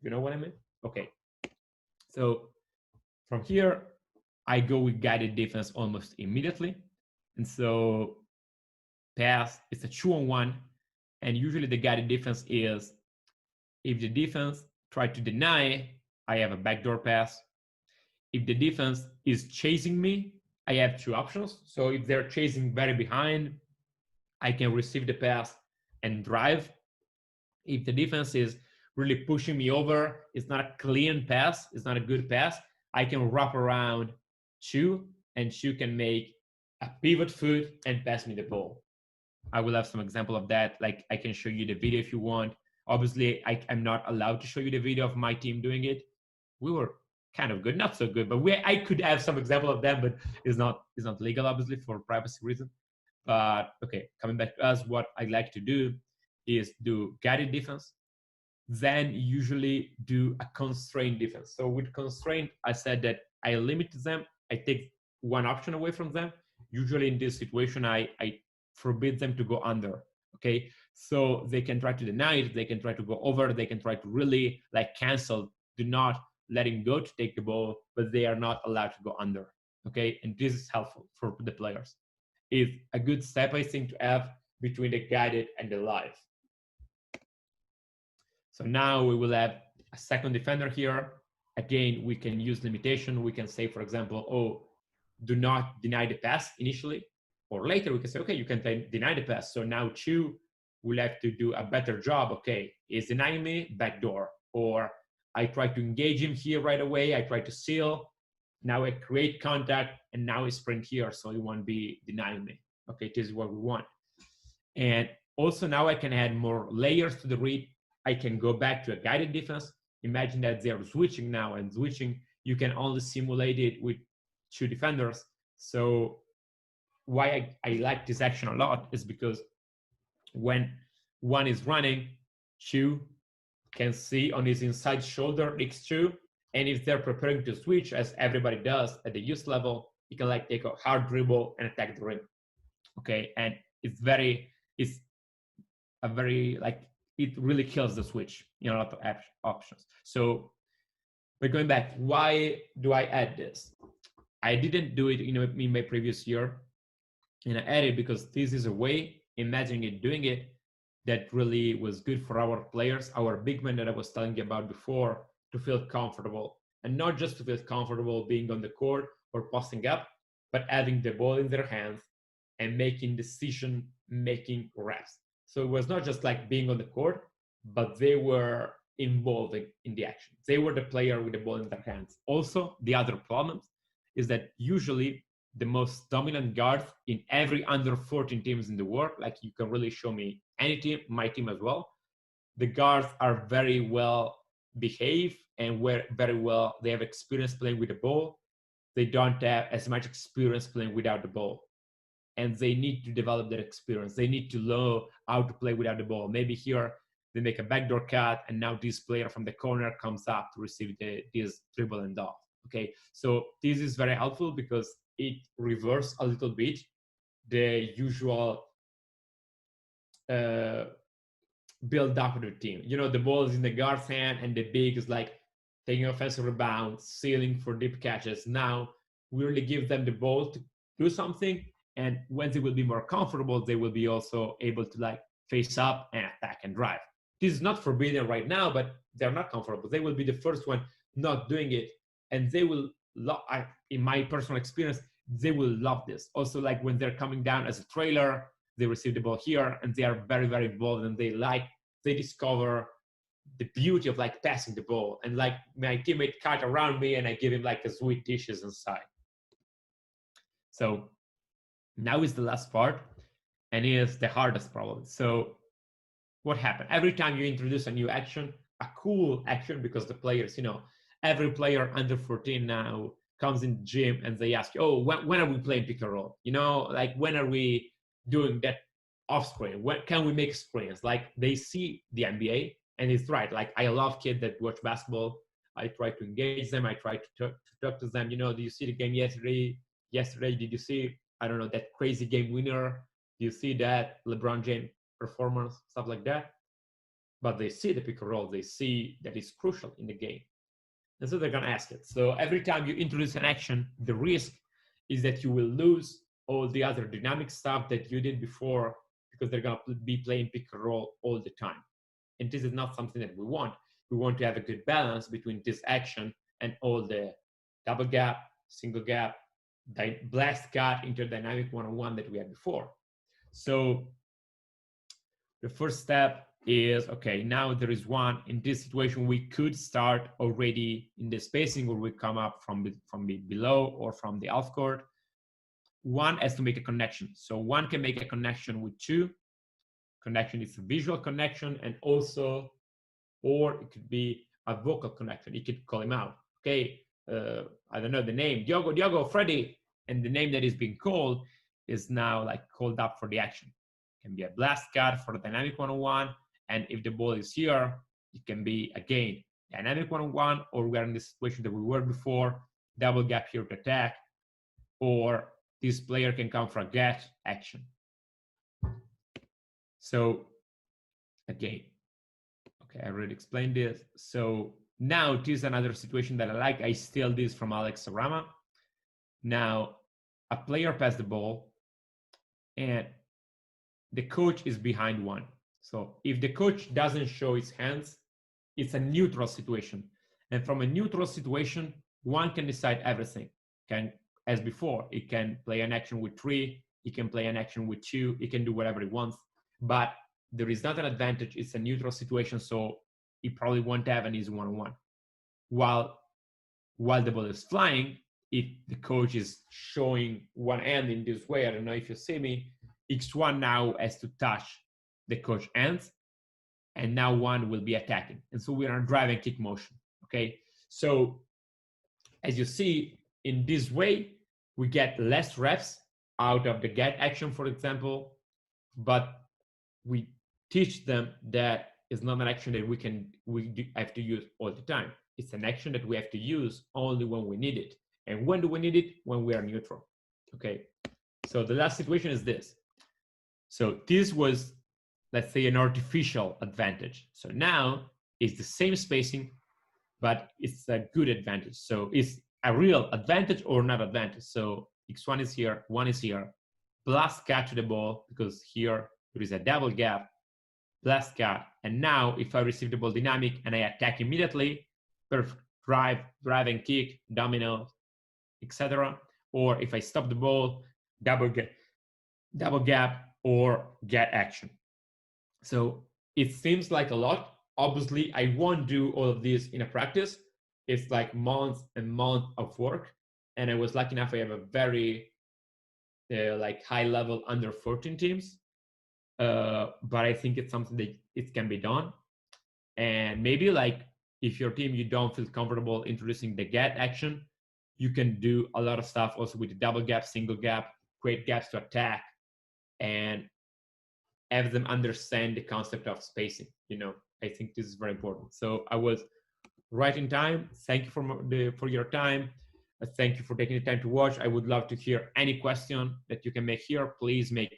S2: You know what I mean? Okay. So from here, I go with guided defense almost immediately. And so pass, it's a 2-on-1. And usually the guided defense is, if the defense try to deny, I have a backdoor pass. If the defense is chasing me, I have two options. So if they're chasing very behind, I can receive the pass and drive. If the defense is really pushing me over, it's not a clean pass, it's not a good pass, I can wrap around Chu, and Chu can make a pivot foot and pass me the ball. I will have some example of that. Like, I can show you the video if you want. Obviously, I'm not allowed to show you the video of my team doing it. We were kind of good, not so good, but I could have some example of them, but it's not legal, obviously, for privacy reasons. But okay, coming back to us, what I like to do is do guided defense, then usually do a constrained defense. So with constraint, I said that I limit them. I take one option away from them. Usually in this situation, I forbid them to go under. Okay, so they can try to deny it, they can try to go over, they can try to really cancel, do not let him go to take the ball, but they are not allowed to go under. Okay, and this is helpful for the players. It's a good step, I think, to have between the guided and the live. So now we will have a second defender here. Again, we can use limitation. We can say, for example, oh, do not deny the pass initially. Or later we can say, okay, you can deny the pass. So now Chu will have to do a better job. Okay, he's denying me, backdoor. Or I try to engage him here right away. I try to seal. Now I create contact, and now I sprint here, so he won't be denying me. Okay, this is what we want. And also now I can add more layers to the read. I can go back to a guided defense. Imagine that they're switching now, and switching, you can only simulate it with two defenders. So why I like this action a lot is because when one is running, Chu can see on his inside shoulder X2, and if they're preparing to switch, as everybody does at the youth level, you can take a hard dribble and attack the rim. Okay, and it really kills the switch in a lot of options. So, but going back, why do I add this? I didn't do it in my previous year, and I added because this is a way, imagining it doing it, that really was good for our players, our big men that I was telling you about before, to feel comfortable. And not just to feel comfortable being on the court or posting up, but having the ball in their hands and making decision-making reps. So it was not just being on the court, but they were involved in the action. They were the player with the ball in their hands. Also, the other problem is that usually the most dominant guards in every under 14 teams in the world, you can really show me any team, my team as well, the guards are very well behaved and they have experience playing with the ball. They don't have as much experience playing without the ball. And they need to develop that experience. They need to learn how to play without the ball. Maybe here they make a backdoor cut, and now this player from the corner comes up to receive this dribble and off. Okay, so this is very helpful because it reverses a little bit the usual build up of the team. The ball is in the guard's hand, and the big is taking offensive rebounds, sealing for deep catches. Now we really give them the ball to do something. And when they will be more comfortable, they will be also able to like face up and attack and drive. This is not forbidden right now, but they're not comfortable. They will be the first one not doing it. And they will, in my personal experience, they will love this. Also, like when they're coming down as a trailer, they receive the ball here and they are very, very involved, and they discover the beauty of like passing the ball. And like my teammate cut around me and I give him like a sweet dishes inside. So now is the last part, and is the hardest problem. So what happened? Every time you introduce a new action, a cool action, because the players, every player under 14 now comes in the gym and they ask you, oh, when are we playing pick and roll? Like when are we doing that off screen? When can we make screens? Like they see the NBA, and it's right. Like I love kids that watch basketball. I try to engage them. I try to talk to them. Do you see the game yesterday? Did you see, I don't know, that crazy game winner? Do you see that LeBron James performance, stuff like that? But they see the pick and roll. They see that it's crucial in the game. And so they're going to ask it. So every time you introduce an action, the risk is that you will lose all the other dynamic stuff that you did before, because they're going to be playing pick and roll all the time. And this is not something that we want. We want to have a good balance between this action and all the double gap, single gap, blast cut, interdynamic one-on-one that we had before. So the first step is, okay, now there is one. In this situation, we could start already in the spacing where we come up from below or from the half court. One has to make a connection. So one can make a connection with two. Connection is a visual connection, and also, or it could be a vocal connection. You could call him out. Okay, I don't know the name, Diogo, Freddy, and the name that is being called is now like called up for the action. It can be a blast cut for a dynamic one-on-one, and if the ball is here, it can be again dynamic one-on-one, or we are in the situation that we were before, double gap here to attack, or this player can come for a get action. So again, okay, I already explained this. So now this is another situation that I like. I steal this from Alex Sarama. Now a player passed the ball and the coach is behind one. So if the coach doesn't show his hands, it's a neutral situation. And from a neutral situation, one can decide everything. As before, it can play an action with 3, it can play an action with 2, it can do whatever it wants. But there is not an advantage. It's a neutral situation, so it probably won't have an easy one-on-one. While the ball is flying, if the coach is showing one hand in this way, I don't know if you see me, X1 now has to touch the coach hands, and now one will be attacking. And so we are in drive and kick motion, okay? So as you see, in this way, we get less reps out of the get action, for example, but we teach them that it's not an action that we have to use all the time. It's an action that we have to use only when we need it. And when do we need it? When we are neutral. Okay. So the last situation is this. So this was, let's say, an artificial advantage. So now it's the same spacing, but it's a good advantage. So it's a real advantage or not advantage. So X1 is here, 1 is here, blast cut to the ball, because here there is a double gap, blast cut. And now if I receive the ball dynamic and I attack immediately, perfect, drive and kick, domino, etc. Or if I stop the ball, double gap or get action. So it seems like a lot. Obviously, I won't do all of this in a practice. It's like months and months of work. And I was lucky enough, I have a very like high level under 14 teams. But I think it's something that it can be done. And maybe like if your team, you don't feel comfortable introducing the get action, you can do a lot of stuff also with the double gap, single gap, create gaps to attack, and have them understand the concept of spacing. I think this is very important. So I was right in time. Thank you for your time. Thank you for taking the time to watch. I would love to hear any question that you can make here. Please make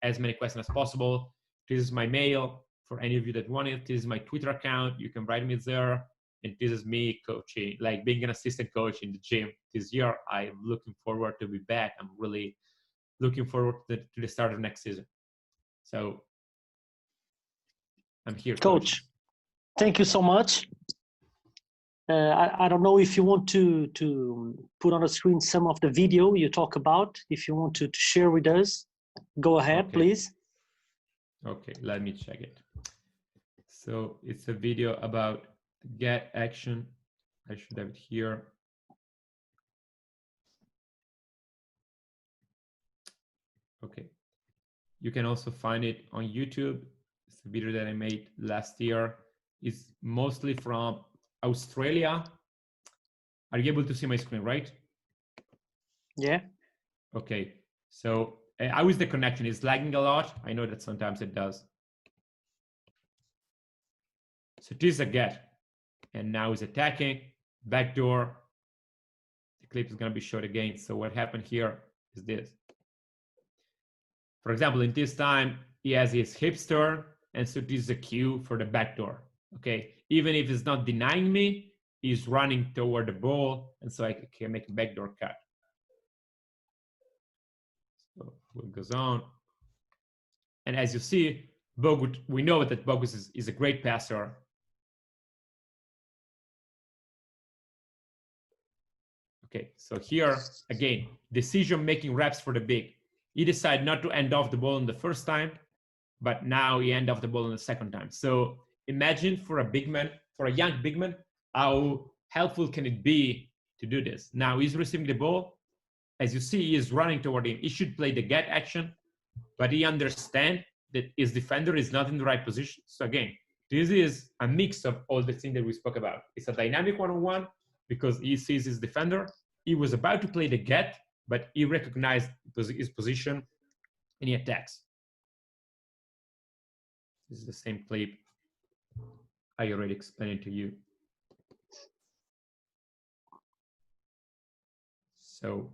S2: as many questions as possible. This is my mail for any of you that want it. This is my Twitter account. You can write me there. And this is me coaching, like being an assistant coach in the gym this year. I'm looking forward to be back. I'm really looking forward to the start of next season. So I'm here,
S1: Coach, thank you so much. I don't know if you want to put on the screen some of the video you talk about. If you want to share with us, go ahead,
S2: Okay.
S1: please.
S2: Okay, let me check it. So it's a video about get action. I should have it here. Okay. You can also find it on YouTube. It's a video that I made last year. It's mostly from Australia. Are you able to see my screen, right?
S1: Yeah.
S2: Okay. So how is the connection? It's lagging a lot. I know that sometimes it does. So this is a get. And now he's attacking. Backdoor. The clip is going to be showed again. So what happened here is this. For example, in this time, he has his hips turn, and so this is a cue for the backdoor. Okay, even if it's not denying me, he's running toward the ball, and so I can make a backdoor cut. So it goes on, and as you see, Bogut, we know that Bogut is a great passer. Okay, so here again, decision-making reps for the big. He decided not to end off the ball in the first time, but now he end off the ball in the second time. So imagine for a big man, for a young big man, how helpful can it be to do this? Now he's receiving the ball. As you see, he is running toward him. He should play the get action, but he understands that his defender is not in the right position. So again, this is a mix of all the things that we spoke about. It's a dynamic one-on-one because he sees his defender. He was about to play the get, but he recognized his position and he attacks. This is the same clip I already explained to you. So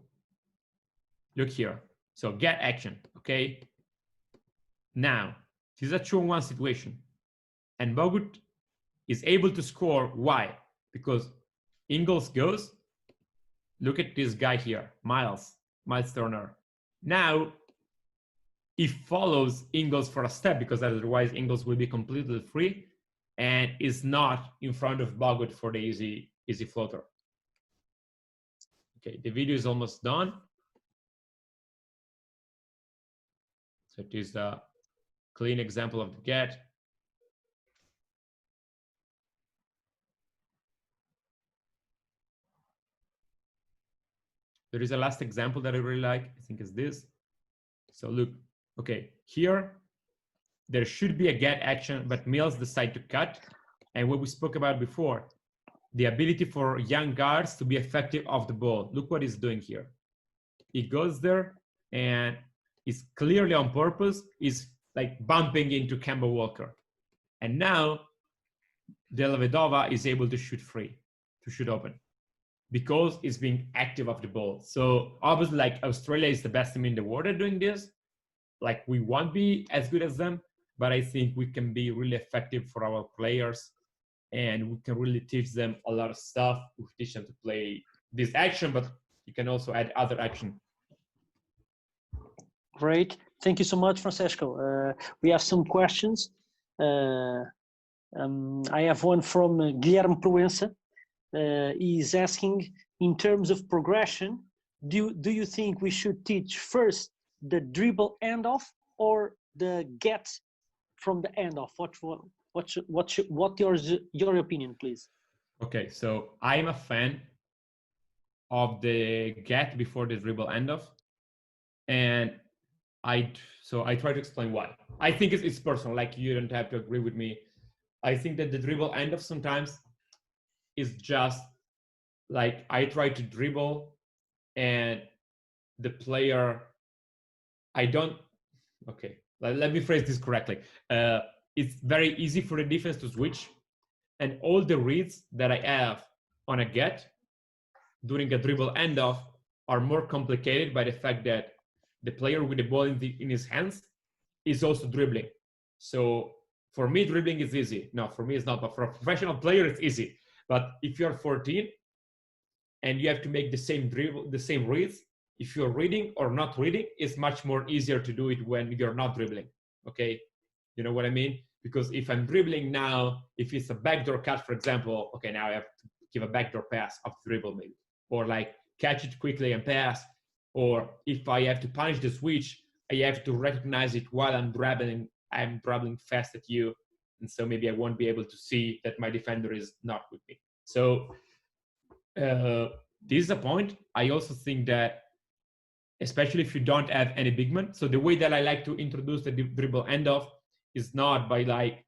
S2: look here. So get action, okay? Now, this is a 2-on-1 situation. And Bogut is able to score. Why? Because Ingles goes. Look at this guy here, Miles Turner. Now, he follows Ingles for a step because otherwise Ingles will be completely free and is not in front of Bogut for the easy floater. Okay, the video is almost done. So it is a clean example of the get. There is a last example that I really like. I think is this. So look, okay, here there should be a get action, but Mills decide to cut. And what we spoke about before, the ability for young guards to be effective off the ball. Look what he's doing here. He goes there and is clearly on purpose, is like bumping into Kemba Walker. And now Dellavedova is able to shoot free, to shoot open, because it's being active off the ball. So obviously, like Australia is the best team in the world at doing this. Like we won't be as good as them, but I think we can be really effective for our players, and we can really teach them a lot of stuff. We teach them to play this action, but you can also add other action.
S1: Great. Thank you so much, Francesco. We have some questions. I have one from Guilherme Proença. He's asking, in terms of progression, do you think we should teach first the dribble handoff or the get from the handoff? What your opinion, please? Okay,
S2: so I'm a fan of the get before the dribble handoff, and I try to explain why. I think it's personal. Like you don't have to agree with me. I think that the dribble handoff sometimes is just like I try to dribble and the player, let me phrase this correctly. It's very easy for the defense to switch, and all the reads that I have on a get during a dribble handoff are more complicated by the fact that the player with the ball in his hands is also dribbling. So for me, dribbling is easy. No, for me it's not, but for a professional player, it's easy. But if you're 14 and you have to make the same dribble, the same reads, if you're reading or not reading, it's much more easier to do it when you're not dribbling. Okay, you know what I mean? Because if I'm dribbling now, if it's a backdoor cut, for example, okay, now I have to give a backdoor pass off dribble maybe, or like catch it quickly and pass. Or if I have to punish the switch, I have to recognize it while I'm dribbling fast at you. And so maybe I won't be able to see that my defender is not with me. So this is a point. I also think that, especially if you don't have any big man. So the way that I like to introduce the dribble end-off is not by like,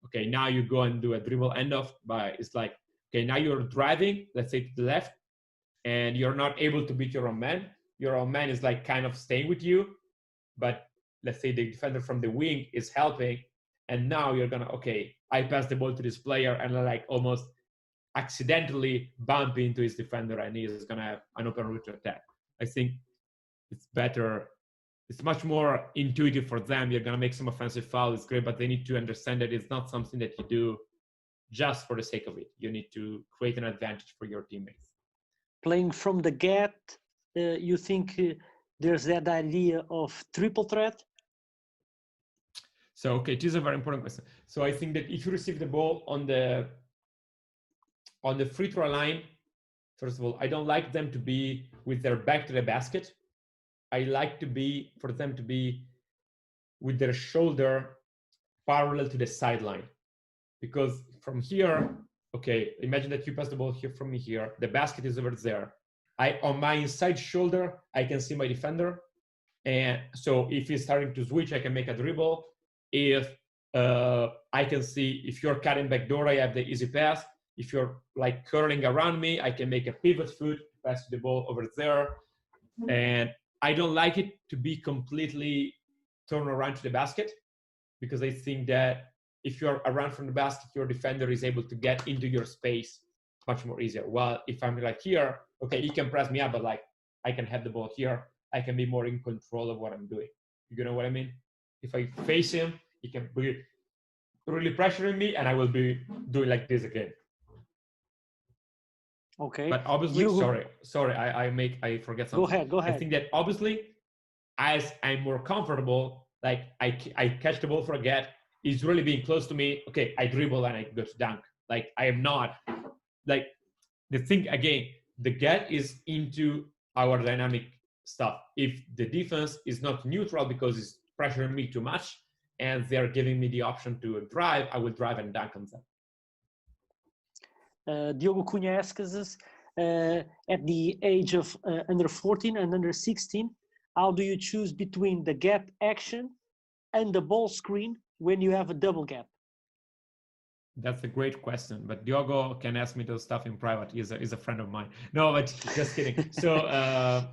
S2: okay, now you go and do a dribble end-off, but it's like, okay, now you're driving, let's say to the left, and you're not able to beat your own man. Your own man is like kind of staying with you, but let's say the defender from the wing is helping, and now you're gonna, okay, I pass the ball to this player and I like almost accidentally bump into his defender and he's gonna have an open route to attack. I think it's better, it's much more intuitive for them. You're gonna make some offensive foul, it's great, but they need to understand that it's not something that you do just for the sake of it. You need to create an advantage for your teammates.
S1: Playing from the get, you think there's that idea of triple threat?
S2: So, okay, it is a very important question. So I think that if you receive the ball on the free throw line, first of all, I don't like them to be with their back to the basket. I like for them to be with their shoulder parallel to the sideline. Because from here, okay, imagine that you pass the ball here from me here, the basket is over there. On my inside shoulder, I can see my defender. And so if he's starting to switch, I can make a dribble. If I can see, if you're cutting back door, I have the easy pass. If you're like curling around me, I can make a pivot foot, pass the ball over there. And I don't like it to be completely turned around to the basket, because I think that if you're around from the basket, your defender is able to get into your space much more easier. While if I'm like here, okay, he can press me up, but like I can have the ball here. I can be more in control of what I'm doing. You know what I mean? If I face him, he can be really pressuring me, and I will be doing like this again.
S1: Okay.
S2: But obviously, sorry, I forget something.
S1: Go ahead.
S2: I think that obviously, as I'm more comfortable, like I catch the ball for a get, he's really being close to me. Okay, I dribble and I go to dunk. Like I am not, like the thing again, the get is into our dynamic stuff. If the defense is not neutral because it's pressuring me too much and they're giving me the option to drive, I will drive and dunk on them.
S1: Diogo Cunha asks us, at the age of under 14 and under 16, how do you choose between the gap action and the ball screen when you have a double gap?
S2: That's a great question, but Diogo can ask me those stuff in private. He's a friend of mine. No, but just kidding. So,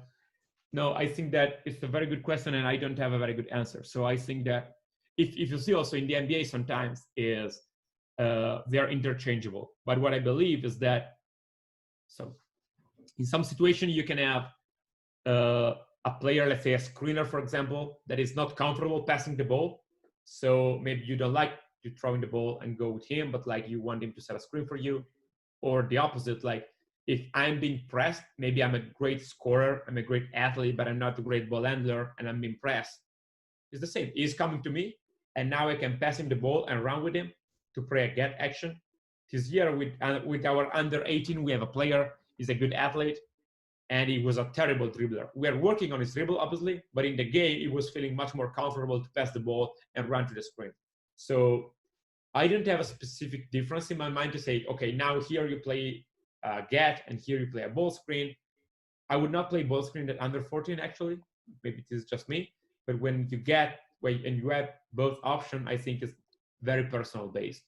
S2: no, I think that it's a very good question, and I don't have a very good answer. So I think that if you see also in the NBA sometimes is they're interchangeable. But what I believe is that, so in some situation you can have a player, let's say a screener, for example, that is not comfortable passing the ball. So maybe you don't like to throwing the ball and go with him, but like you want him to set a screen for you. Or the opposite, like if I'm being pressed, maybe I'm a great scorer, I'm a great athlete, but I'm not a great ball handler, and I'm being pressed. It's the same. He's coming to me, and now I can pass him the ball and run with him to play a get action. This year with our under 18, we have a player. He's a good athlete, and he was a terrible dribbler. We are working on his dribble, obviously, but in the game, he was feeling much more comfortable to pass the ball and run to the screen. So I didn't have a specific difference in my mind to say, okay, now here you play get, and here you play a ball screen. I would not play ball screen at under 14, actually. Maybe it is just me. But when you get, and you have both options, I think it's very personal based.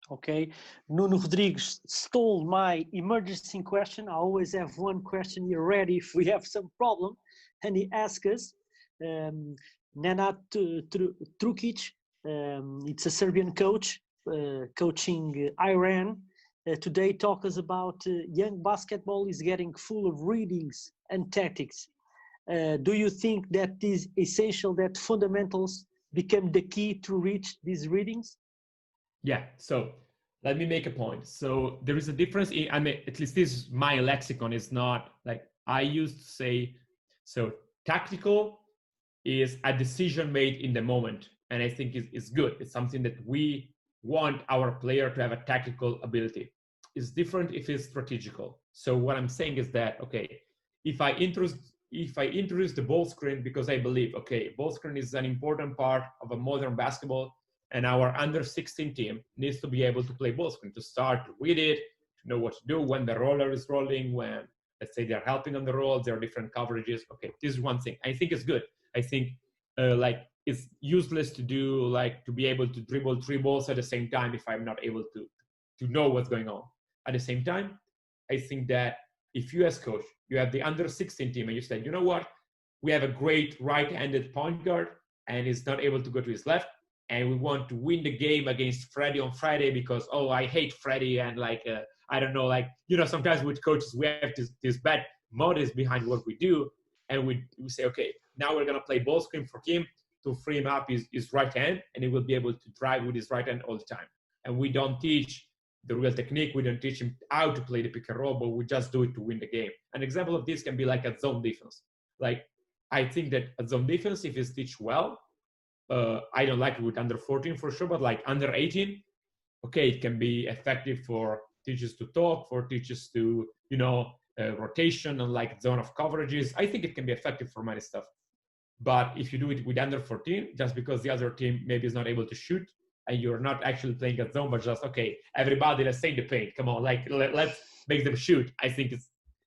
S1: Okay. Nuno Rodrigues stole my emergency question. I always have one question here ready if we have some problem. And he asked us, Nenad Trukic, it's a Serbian coach, coaching Iran. Today talk us about young basketball is getting full of readings and tactics. Do you think that it is essential that fundamentals become the key to reach these readings?
S2: Yeah, so let me make a point. So there is a difference in, I mean, at least this is my lexicon is not like I used to say, so tactical is a decision made in the moment. And I think it's good. It's something that we want our player to have a tactical ability. It's different if it's strategical. So what I'm saying is that, okay, if I introduce the ball screen because I believe, okay, ball screen is an important part of a modern basketball, and our under 16 team needs to be able to play ball screen, to start to read it, to know what to do when the roller is rolling, when let's say they're helping on the roll, there are different coverages. Okay, this is one thing. I think it's good. I think like it's useless to do like to be able to dribble 3 balls at the same time if I'm not able to know what's going on. At the same time, I think that if you as coach, you have the under 16 team and you say, you know what, we have a great right-handed point guard and he's not able to go to his left, and we want to win the game against Freddie on Friday because, oh, I hate Freddie, and like, I don't know, like, you know, sometimes with coaches, we have this bad motives behind what we do, and we say, okay, now we're going to play ball screen for him to free him up his right hand, and he will be able to drive with his right hand all the time. And we don't teach the real technique. We don't teach him how to play the pick and roll, but we just do it to win the game. An example of this can be like a zone defense. Like, I think that a zone defense, if it's teach well, I don't like it with under 14 for sure, but like under 18, okay, it can be effective for teachers to talk, for teachers to, you know, rotation and like zone of coverages. I think it can be effective for many stuff. But if you do it with under 14, just because the other team maybe is not able to shoot and you're not actually playing a zone, but just, okay, everybody, let's stay in the paint. Come on, like, let's make them shoot. I think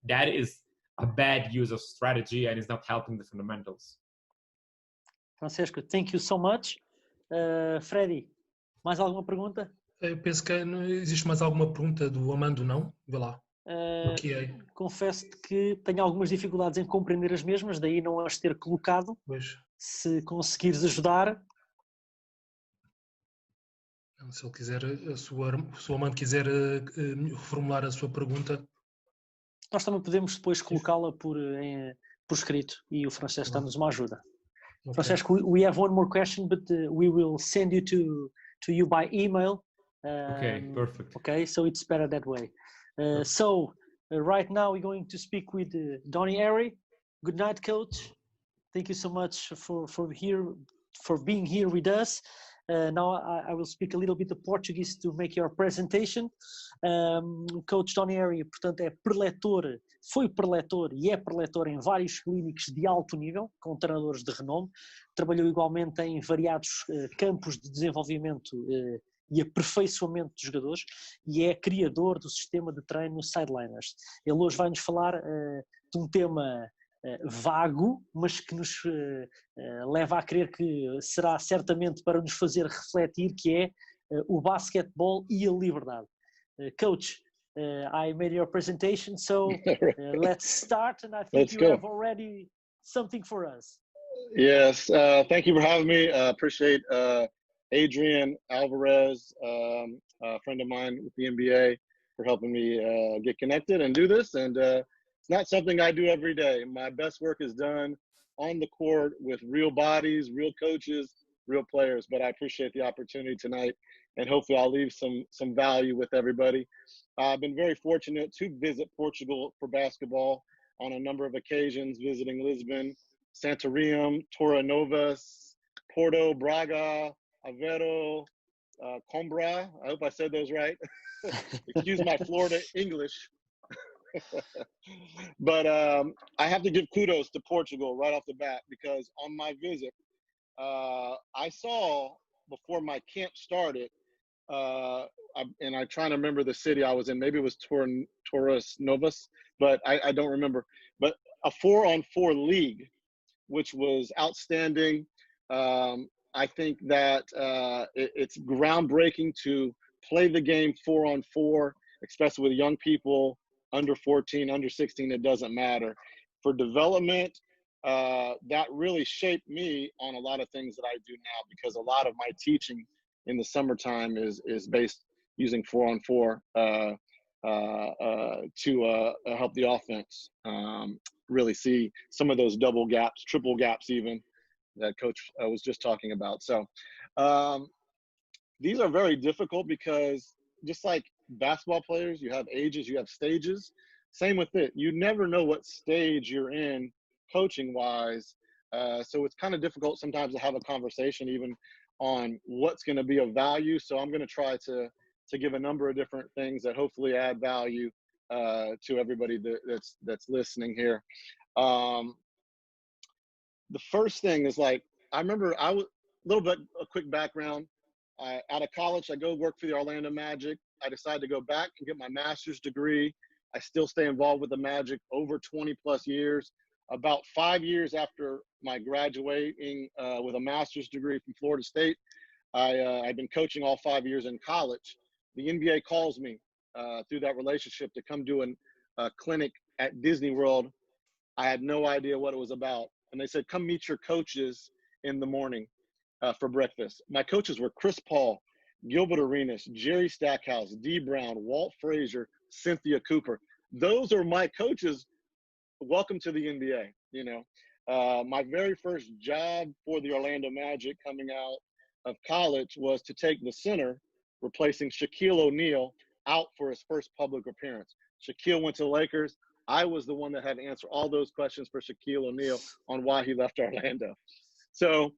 S2: that is a bad use of strategy and it's not helping the fundamentals.
S1: Francesco, thank you so much. Freddy, mais alguma pergunta?
S3: Eu penso que existe mais alguma pergunta do Amando, não? Vê lá.
S1: Confesso-te que tenho algumas dificuldades em compreender as mesmas, daí não as ter colocado.
S3: Pois.
S1: Se conseguires ajudar.
S3: Se ele quiser, se o Amando quiser reformular a sua pergunta.
S1: Nós também podemos depois colocá-la por escrito e o Francesco dá-nos uma ajuda. Okay. Francesco, we have one more question, but we will send you to you by email.
S2: Okay, perfect.
S1: Okay, so it's better that way. So right now we're going to speak with Donnie Airy. Good night, coach. Thank you so much for being here with us. Now I will speak a little bit of Portuguese to make your presentation. Coach Donnie Airy, portanto, foi preletor e é preletor em vários clínicos de alto nível, com treinadores de renome. Trabalhou igualmente em variados campos de desenvolvimento e aperfeiçoamento de jogadores e é criador do sistema de treino Sideliners. Ele hoje vai nos falar de um tema vago, mas que nos leva a crer que será certamente para nos fazer refletir, que é o basquetebol e a liberdade. Coach, I made your presentation, so let's start, and I think you have already something for us.
S4: Yes, thank you for having me. Appreciate Adrian Alvarez, a friend of mine with the NBA, for helping me get connected and do this. And it's not something I do every day. My best work is done on the court with real bodies, real coaches, real players. But I appreciate the opportunity tonight, and hopefully I'll leave some value with everybody. I've been very fortunate to visit Portugal for basketball on a number of occasions, visiting Lisbon, Santarém, Torre Novas, Porto, Braga, Aveiro, Coimbra. I hope I said those right. Excuse my Florida English. But I have to give kudos to Portugal right off the bat, because on my visit, I saw before my camp started, and I'm trying to remember the city I was in. Maybe it was Torres Novas, but I don't remember. But a 4-on-4 league, which was outstanding. I think that it's groundbreaking to play the game 4-on-4, especially with young people under 14, under 16. It doesn't matter. For development, that really shaped me on a lot of things that I do now, because a lot of my teaching in the summertime is based using 4-on-4 to help the offense really see some of those double gaps, triple gaps even, that Coach was just talking about. So these are very difficult, because just like basketball players, you have ages, you have stages. Same with it. You never know what stage you're in coaching wise. So it's kind of difficult sometimes to have a conversation even on what's going to be of value. So I'm going to try to give a number of different things that hopefully add value to everybody that's listening here. The first thing is, like, I remember I was a quick background. Out of college, I go work for the Orlando Magic. I decided to go back and get my master's degree. I still stay involved with the Magic over 20 plus years. About 5 years after my graduating with a master's degree from Florida State, I've been coaching all 5 years in college. The NBA calls me through that relationship to come do a clinic at Disney World. I had no idea what it was about. And they said, come meet your coaches in the morning for breakfast. My coaches were Chris Paul, Gilbert Arenas, Jerry Stackhouse, Dee Brown, Walt Frazier, Cynthia Cooper. Those are my coaches. Welcome to the NBA. You know, my very first job for the Orlando Magic coming out of college was to take the center, replacing Shaquille O'Neal, out for his first public appearance. Shaquille went to the Lakers. I was the one that had to answer all those questions for Shaquille O'Neal on why he left Orlando. So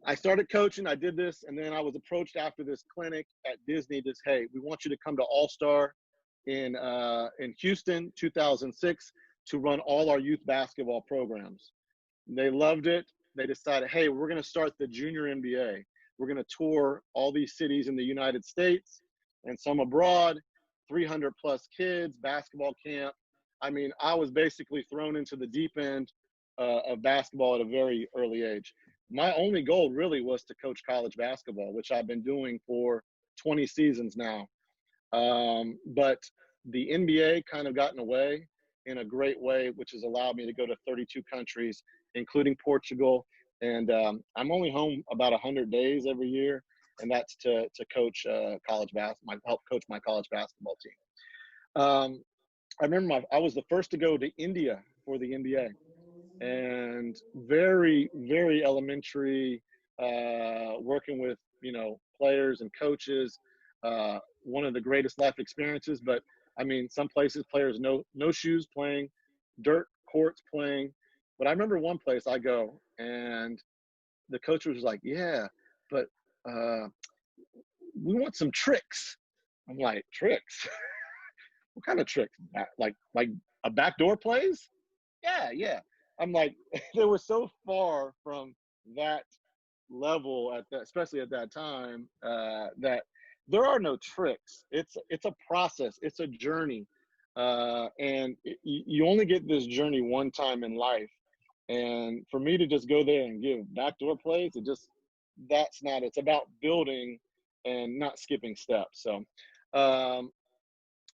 S4: I started coaching. I did this, and then I was approached after this clinic at Disney. Just, hey, we want you to come to All-Star in Houston, 2006, to run all our youth basketball programs. They loved it. They decided, hey, we're going to start the junior NBA. We're going to tour all these cities in the United States and some abroad, 300 plus kids, basketball camp. I mean, I was basically thrown into the deep end of basketball at a very early age. My only goal really was to coach college basketball, which I've been doing for 20 seasons now. But the NBA kind of got in the way in a great way, which has allowed me to go to 32 countries, including Portugal. And I'm only home about 100 days every year, and that's to coach college basketball, help coach my college basketball team. I remember I was the first to go to India for the NBA, and very, very elementary, working with, you know, players and coaches. One of the greatest life experiences. But I mean, some places players no shoes playing, dirt courts playing. But I remember one place I go, and the coach was like, "Yeah, but we want some tricks." I'm like, "Tricks? What kind of tricks? Like a backdoor plays?" Yeah. I'm like, they were so far from that level especially at that time, that there are no tricks. It's a process. It's a journey, and you only get this journey one time in life. And for me to just go there and give backdoor plays, that's not. It's about building and not skipping steps. So,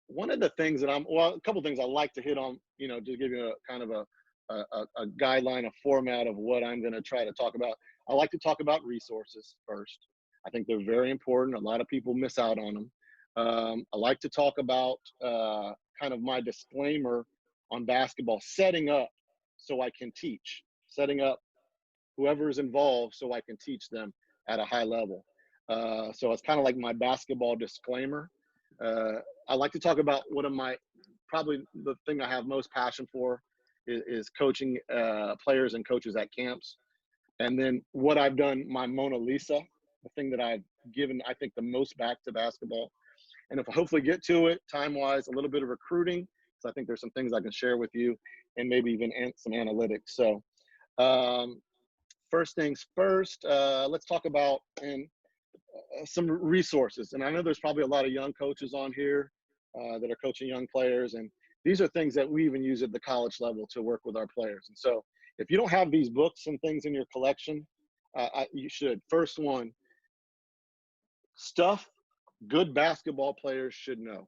S4: one of the things that a couple things I like to hit on, you know, to give you a kind of a guideline, a format of what I'm going to try to talk about. I like to talk about resources first. I think they're very important. A lot of people miss out on them. I like to talk about kind of my disclaimer on basketball, setting up so I can teach, setting up whoever is involved so I can teach them at a high level. So it's kind of like my basketball disclaimer. I like to talk about probably the thing I have most passion for is coaching players and coaches at camps. And then what I've done, my Mona Lisa, the thing that I've given, I think, the most back to basketball. And if I hopefully get to it time-wise, a little bit of recruiting, because I think there's some things I can share with you, and maybe even some analytics. So first things first, let's talk about some resources. And I know there's probably a lot of young coaches on here that are coaching young players. And these are things that we even use at the college level to work with our players. And so if you don't have these books and things in your collection, you should. First one, Stuff Good Basketball Players Should Know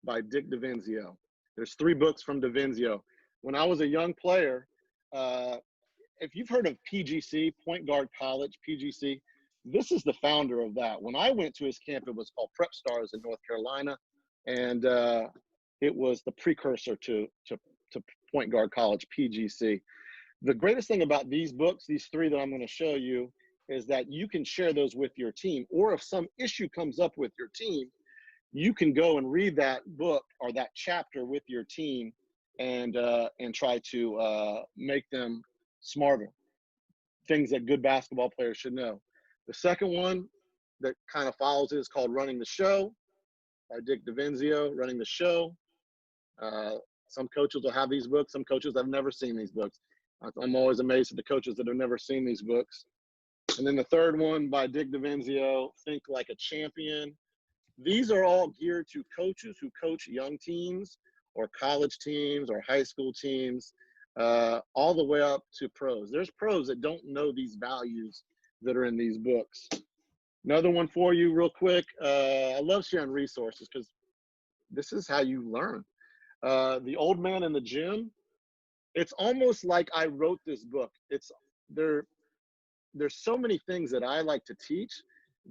S4: by Dick DeVinzio. There's 3 books from DeVinzio. When I was a young player, if you've heard of PGC, Point Guard College, PGC, this is the founder of that. When I went to his camp, it was called Prep Stars in North Carolina, and it was the precursor to Point Guard College, PGC. The greatest thing about these books, these 3 that I'm going to show you, is that you can share those with your team. Or if some issue comes up with your team, you can go and read that book or that chapter with your team and try to make them smarter. Things that good basketball players should know. The second one that kind of follows it is called Running the Show by Dick DeVinzio, Running the Show. Some coaches will have these books. Some coaches have never seen these books. I'm always amazed at the coaches that have never seen these books. And then the third one by Dick DeVinzio, Think Like a Champion. These are all geared to coaches who coach young teams or college teams or high school teams, all the way up to pros. There's pros that don't know these values that are in these books. Another one for you real quick. I love sharing resources because this is how you learn. The Old Man in the Gym. It's almost like I wrote this book. There's so many things that I like to teach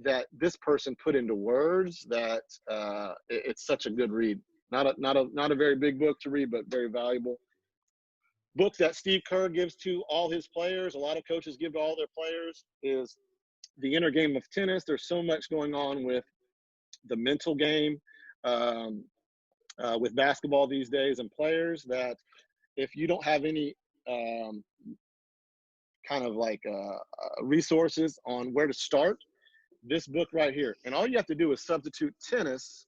S4: that this person put into words that it's such a good read. Not a very big book to read, but very valuable. Book that Steve Kerr gives to all his players, a lot of coaches give to all their players, is The Inner Game of Tennis. There's so much going on with the mental game with basketball these days and players that if you don't have any kind of like resources on where to start, this book right here. And all you have to do is substitute tennis,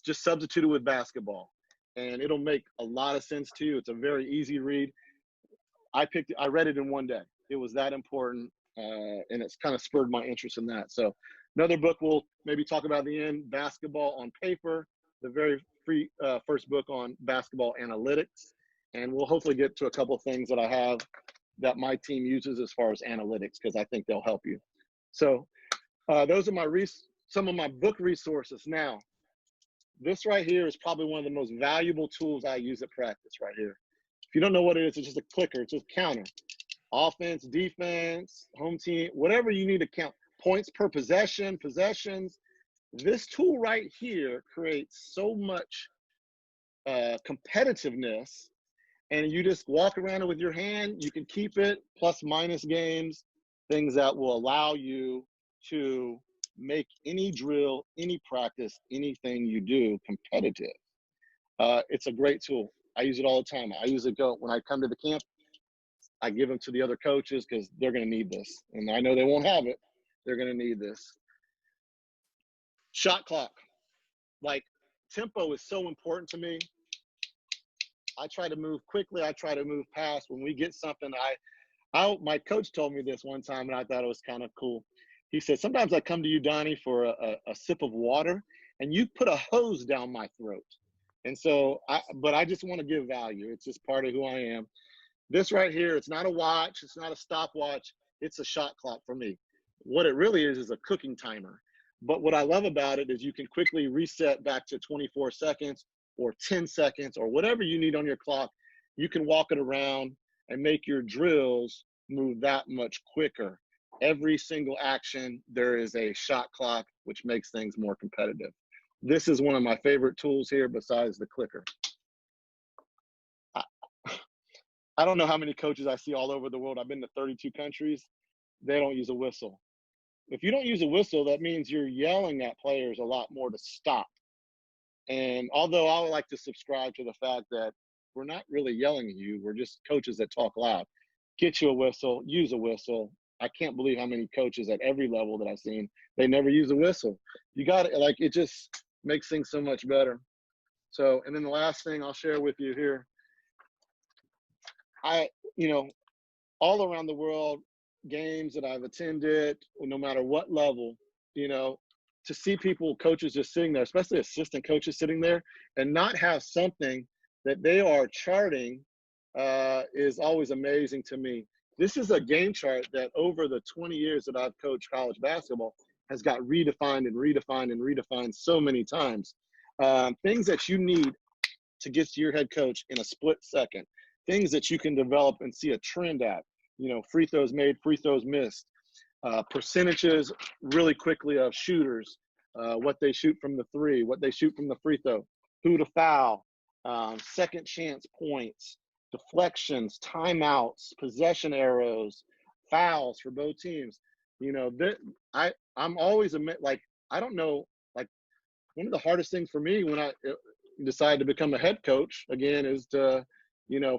S4: just substitute it with basketball. And it'll make a lot of sense to you. It's a very easy read. I read it in one day. It was that important. And it's kind of spurred my interest in that. So another book we'll maybe talk about at the end, Basketball on Paper, the very free first book on basketball analytics. And we'll hopefully get to a couple of things that I have that my team uses as far as analytics, because I think they'll help you. So those are some of my book resources. Now, this right here is probably one of the most valuable tools I use at practice right here. If you don't know what it is, it's just a clicker. It's just a counter. Offense, defense, home team, whatever you need to count. Points per possession, possessions. This tool right here creates so much competitiveness, and you just walk around it with your hand. You can keep it, plus minus games, things that will allow you to make any drill, any practice, anything you do competitive. It's a great tool. I use it all the time. I usually go, when I come to the camp, I give them to the other coaches because they're going to need this. And I know they won't have it. They're going to need this. Shot clock. Like, tempo is so important to me. I try to move quickly. I try to move fast. When we get something, my coach told me this one time, and I thought it was kind of cool. He said, sometimes I come to you, Donnie, for a sip of water, and you put a hose down my throat. And so, but I just want to give value. It's just part of who I am. This right here, it's not a watch. It's not a stopwatch. It's a shot clock for me. What it really is a cooking timer. But what I love about it is you can quickly reset back to 24 seconds or 10 seconds or whatever you need on your clock. You can walk it around and make your drills move that much quicker. Every single action, there is a shot clock, which makes things more competitive. This is one of my favorite tools here besides the clicker. I don't know how many coaches I see all over the world. I've been to 32 countries. They don't use a whistle. If you don't use a whistle, that means you're yelling at players a lot more to stop. And although I would like to subscribe to the fact that we're not really yelling at you, we're just coaches that talk loud. Get you a whistle, use a whistle. I can't believe how many coaches at every level that I've seen, they never use a whistle. You got it, like, it just makes things so much better. So, and then the last thing I'll share with you here, all around the world, games that I've attended, no matter what level, to see people, coaches just sitting there, especially assistant coaches sitting there, and not have something that they are charting is always amazing to me. This is a game chart that over the 20 years that I've coached college basketball has got redefined and redefined and redefined so many times. Things that you need to get to your head coach in a split second. Things that you can develop and see a trend at. Free throws made, free throws missed. Percentages really quickly of shooters, what they shoot from the three, what they shoot from the free throw, who to foul, second chance points, deflections, timeouts, possession arrows, fouls for both teams. I'm always I don't know, like, one of the hardest things for me when I decided to become a head coach again is to,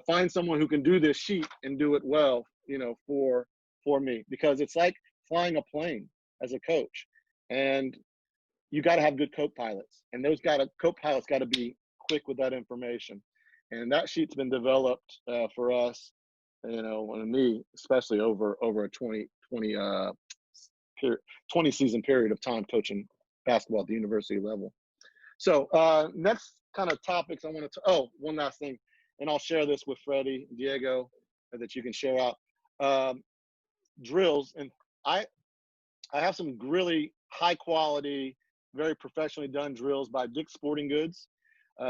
S4: find someone who can do this sheet and do it well, for me, because it's like flying a plane as a coach, and you got to have good co-pilots, and those co-pilots got to be quick with that information, and that sheet's been developed for us, and me especially over a 20 season period of time coaching basketball at the university level. So next kind of topics I want to, one last thing, and I'll share this with Freddie and Diego that you can share out. Drills, and I have some really high quality, very professionally done drills by Dick's Sporting Goods.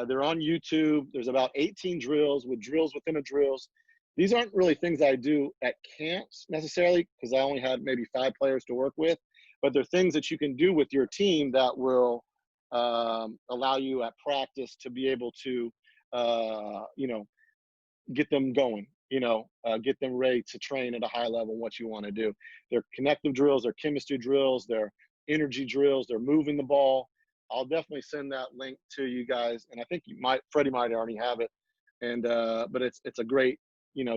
S4: They're on YouTube. There's about 18 drills with drills within a drills. These aren't really things I do at camps necessarily, because I only had maybe 5 players to work with, but they're things that you can do with your team that will allow you at practice to be able to, get them going, get them ready to train at a high level, what you want to do. They're connective drills, they're chemistry drills, they're energy drills, they're moving the ball. I'll definitely send that link to you guys. And I think Freddie might already have it. And, but it's a great,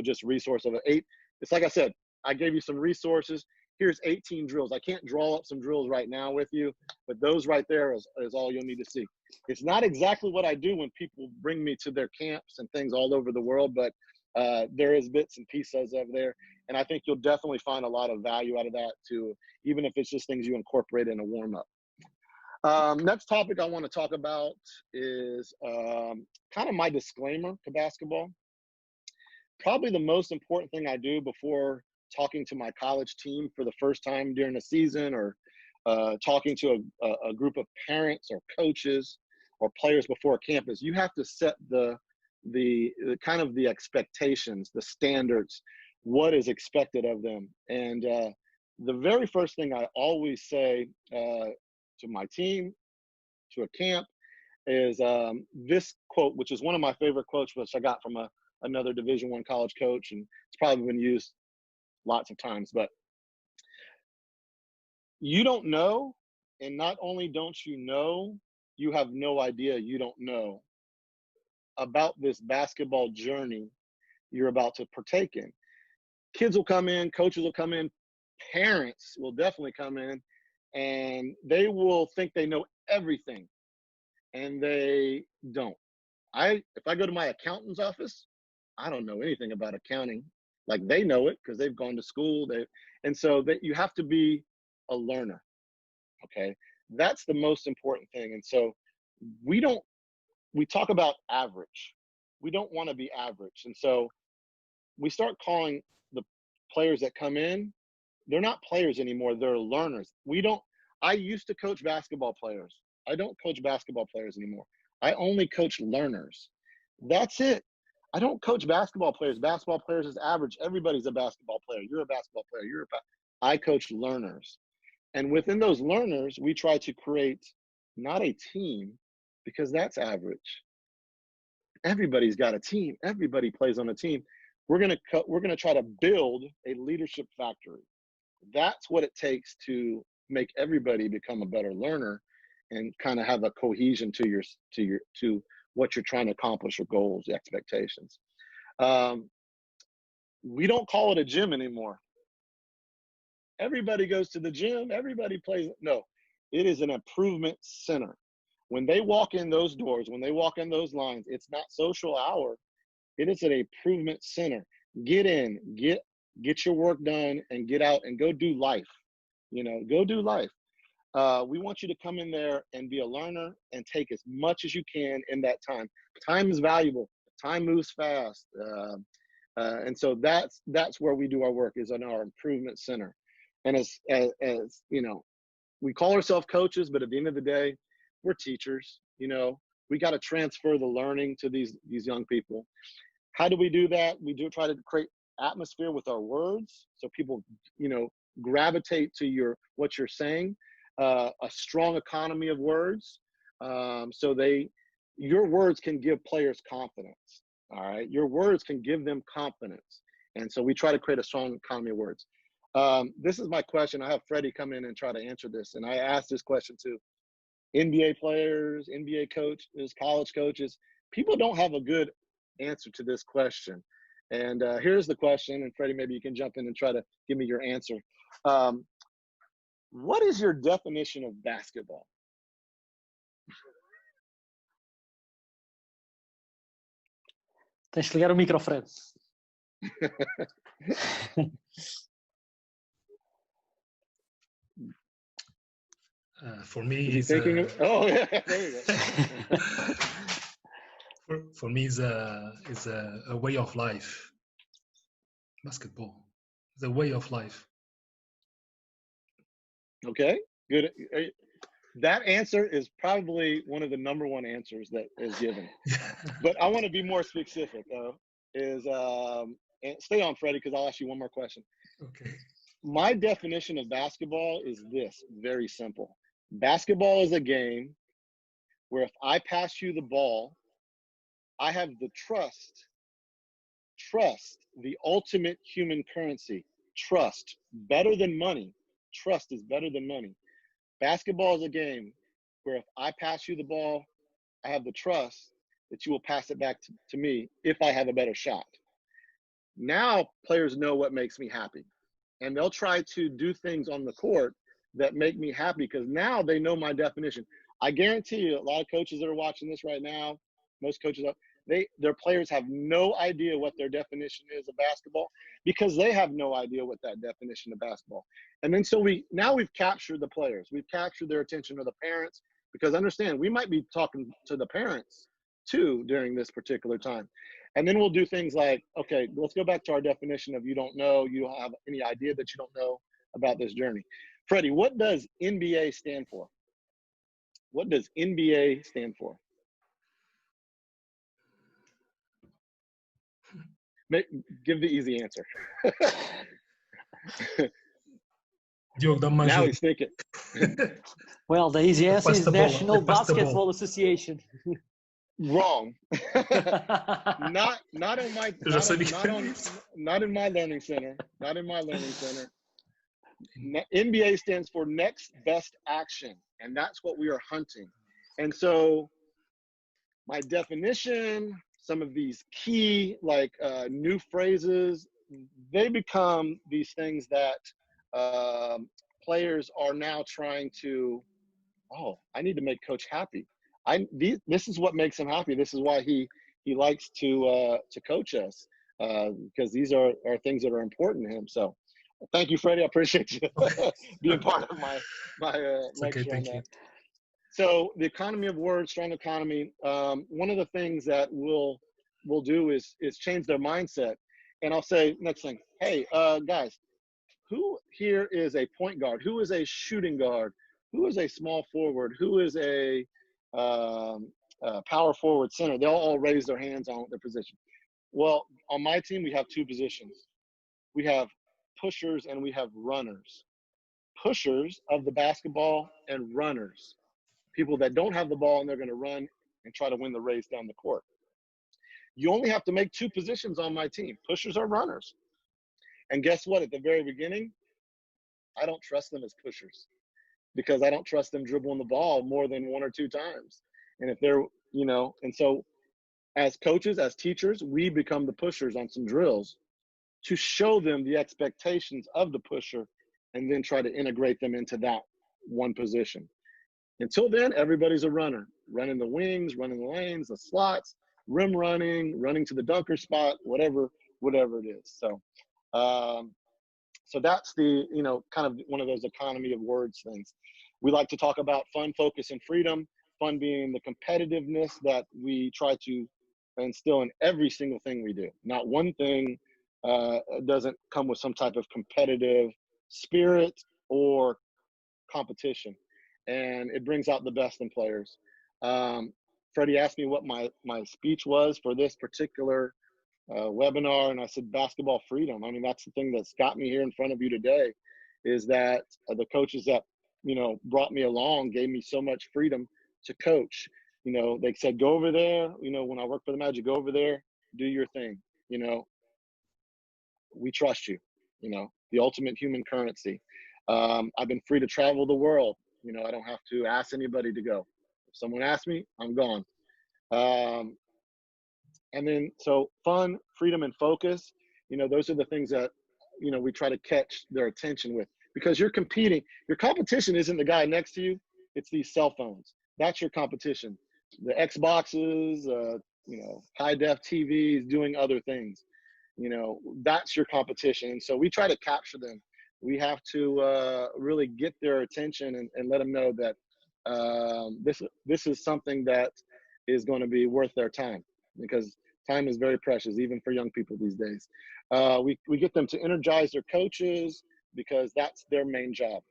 S4: just resource of it. It's like I said, I gave you some resources. Here's 18 drills. I can't draw up some drills right now with you, but those right there is all you'll need to see. It's not exactly what I do when people bring me to their camps and things all over the world, but there is bits and pieces of there. And I think you'll definitely find a lot of value out of that too, even if it's just things you incorporate in a warm up. Next topic I want to talk about is kind of my disclaimer to basketball. Probably the most important thing I do before talking to my college team for the first time during the season, or talking to a group of parents or coaches or players before camp, is you have to set the kind of the expectations, the standards, what is expected of them. And the very first thing I always say to my team, to a camp, is this quote, which is one of my favorite quotes, which I got from another Division I college coach, and it's probably been used lots of times. But you don't know, and not only don't you know, you have no idea you don't know about this basketball journey you're about to partake in. Kids will come in, coaches will come in, parents will definitely come in, and they will think they know everything, and they don't. If I go to my accountant's office, I don't know anything about accounting. Like, they know it because they've gone to school. And so that you have to be a learner. Okay, that's the most important thing. And so we talk about average. We don't want to be average. And so we start calling the players that come in, they're not players anymore. They're learners. I used to coach basketball players. I don't coach basketball players anymore. I only coach learners. That's it. I don't coach basketball players. Basketball players is average. Everybody's a basketball player. You're a basketball player. I coach learners. And within those learners, we try to create not a team, because that's average. Everybody's got a team. Everybody plays on a team. We're gonna try to build a leadership factory. That's what it takes to make everybody become a better learner, and kind of have a cohesion to what you're trying to accomplish, your goals, the expectations. We don't call it a gym anymore. Everybody goes to the gym. Everybody plays. No, it is an improvement center. When they walk in those doors, when they walk in those lines, it's not social hour. It is an improvement center. Get in, get your work done, and get out and go do life. Go do life. We want you to come in there and be a learner and take as much as you can in that time. Time is valuable. Time moves fast. And so that's where we do our work, is in our improvement center. And as we call ourselves coaches, but at the end of the day, we're teachers. We got to transfer the learning to these young people. How do we do that? We try to create atmosphere with our words, so people, gravitate to what you're saying. A strong economy of words, so your words can give players confidence. All right, your words can give them confidence, and so we try to create a strong economy of words. This is my question. I have Freddie come in and try to answer this, and I asked this question to NBA players, NBA coaches, college coaches, people don't have a good answer to this question. And here's the question, and Freddie, maybe you can jump in and try to give me your answer. What is your definition of basketball?
S1: Tens de ligar o micro, Fred.
S3: For me,
S4: Is he
S3: it's
S4: thinking of, oh, yeah, there you go.
S3: for me, it's a way of life. Basketball, it's a way of life.
S4: Okay, good. That answer is probably one of the number one answers that is given. But I want to be more specific. And stay on, Freddie, because I'll ask you one more question.
S3: Okay.
S4: My definition of basketball is this, very simple. Basketball is a game where if I pass you the ball, I have the trust, the ultimate human currency, trust, better than money. Trust is better than money. Basketball is a game where if I pass you the ball, I have the trust that you will pass it back to me if I have a better shot. Now players know what makes me happy, and they'll try to do things on the court that make me happy because now they know my definition. I guarantee you a lot of coaches that are watching this right now, most coaches, their players have no idea what their definition is of basketball because they have no idea what that definition of basketball. And then so we've captured the players. We've captured their attention, or the parents, because understand, we might be talking to the parents too during this particular time. And then we'll do things like, okay, let's go back to our definition of you don't have any idea that you don't know about this journey. Freddie, what does NBA stand for? What does NBA stand for? Give the easy answer. Now he's thinking.
S1: Well, the easy answer is National Basketball Association.
S4: Wrong. not in my learning center. Not in my learning center. NBA stands for next best action, and that's what we are hunting. And so my definition, some of these key new phrases, they become these things that players are now trying to, I need to make coach happy. This is what makes him happy. This is why he likes to coach us, because these are things that are important to him. So thank you, Freddie. I appreciate you being part of my lecture on that. So the economy of words, strong economy. One of the things that we'll do is change their mindset. And I'll say next thing, hey, guys, who here is a point guard? Who is a shooting guard? Who is a small forward? Who is a power forward, center? They'll all raise their hands on their position. Well, on my team, we have two positions. We have pushers and we have runners. Pushers of the basketball and runners. People that don't have the ball and they're going to run and try to win the race down the court. You only have to make two positions on my team, pushers or runners. And guess what? At the very beginning, I don't trust them as pushers because I don't trust them dribbling the ball more than one or two times. And if they're, and so as coaches, as teachers, we become the pushers on some drills to show them the expectations of the pusher and then try to integrate them into that one position. Until then, everybody's a runner, running the wings, running the lanes, the slots, rim running to the dunker spot, whatever it is. So, so that's the, kind of one of those economy of words things. We like to talk about fun, focus, and freedom. Fun being the competitiveness that we try to instill in every single thing we do. Not one thing doesn't come with some type of competitive spirit or competition. And it brings out the best in players. Freddie asked me what my speech was for this particular webinar, and I said basketball freedom. I mean, that's the thing that's got me here in front of you today, is that the coaches that brought me along gave me so much freedom to coach. They said, go over there. When I work for the Magic, go over there, do your thing. We trust you. The ultimate human currency. I've been free to travel the world. You know, I don't have to ask anybody to go. If someone asks me, I'm gone. Um, and then so fun, freedom, and focus. You know, those are the things that, you know, we try to catch their attention with, because you're competing. Your competition isn't the guy next to you. It's these cell phones. That's your competition. The Xboxes, you know, high def TVs, doing other things. You know, that's your competition. And so we try to capture them. We have to really get their attention and let them know that this is something that is going to be worth their time, because time is very precious, even for young people these days. We get them to energize their coaches, because that's their main job.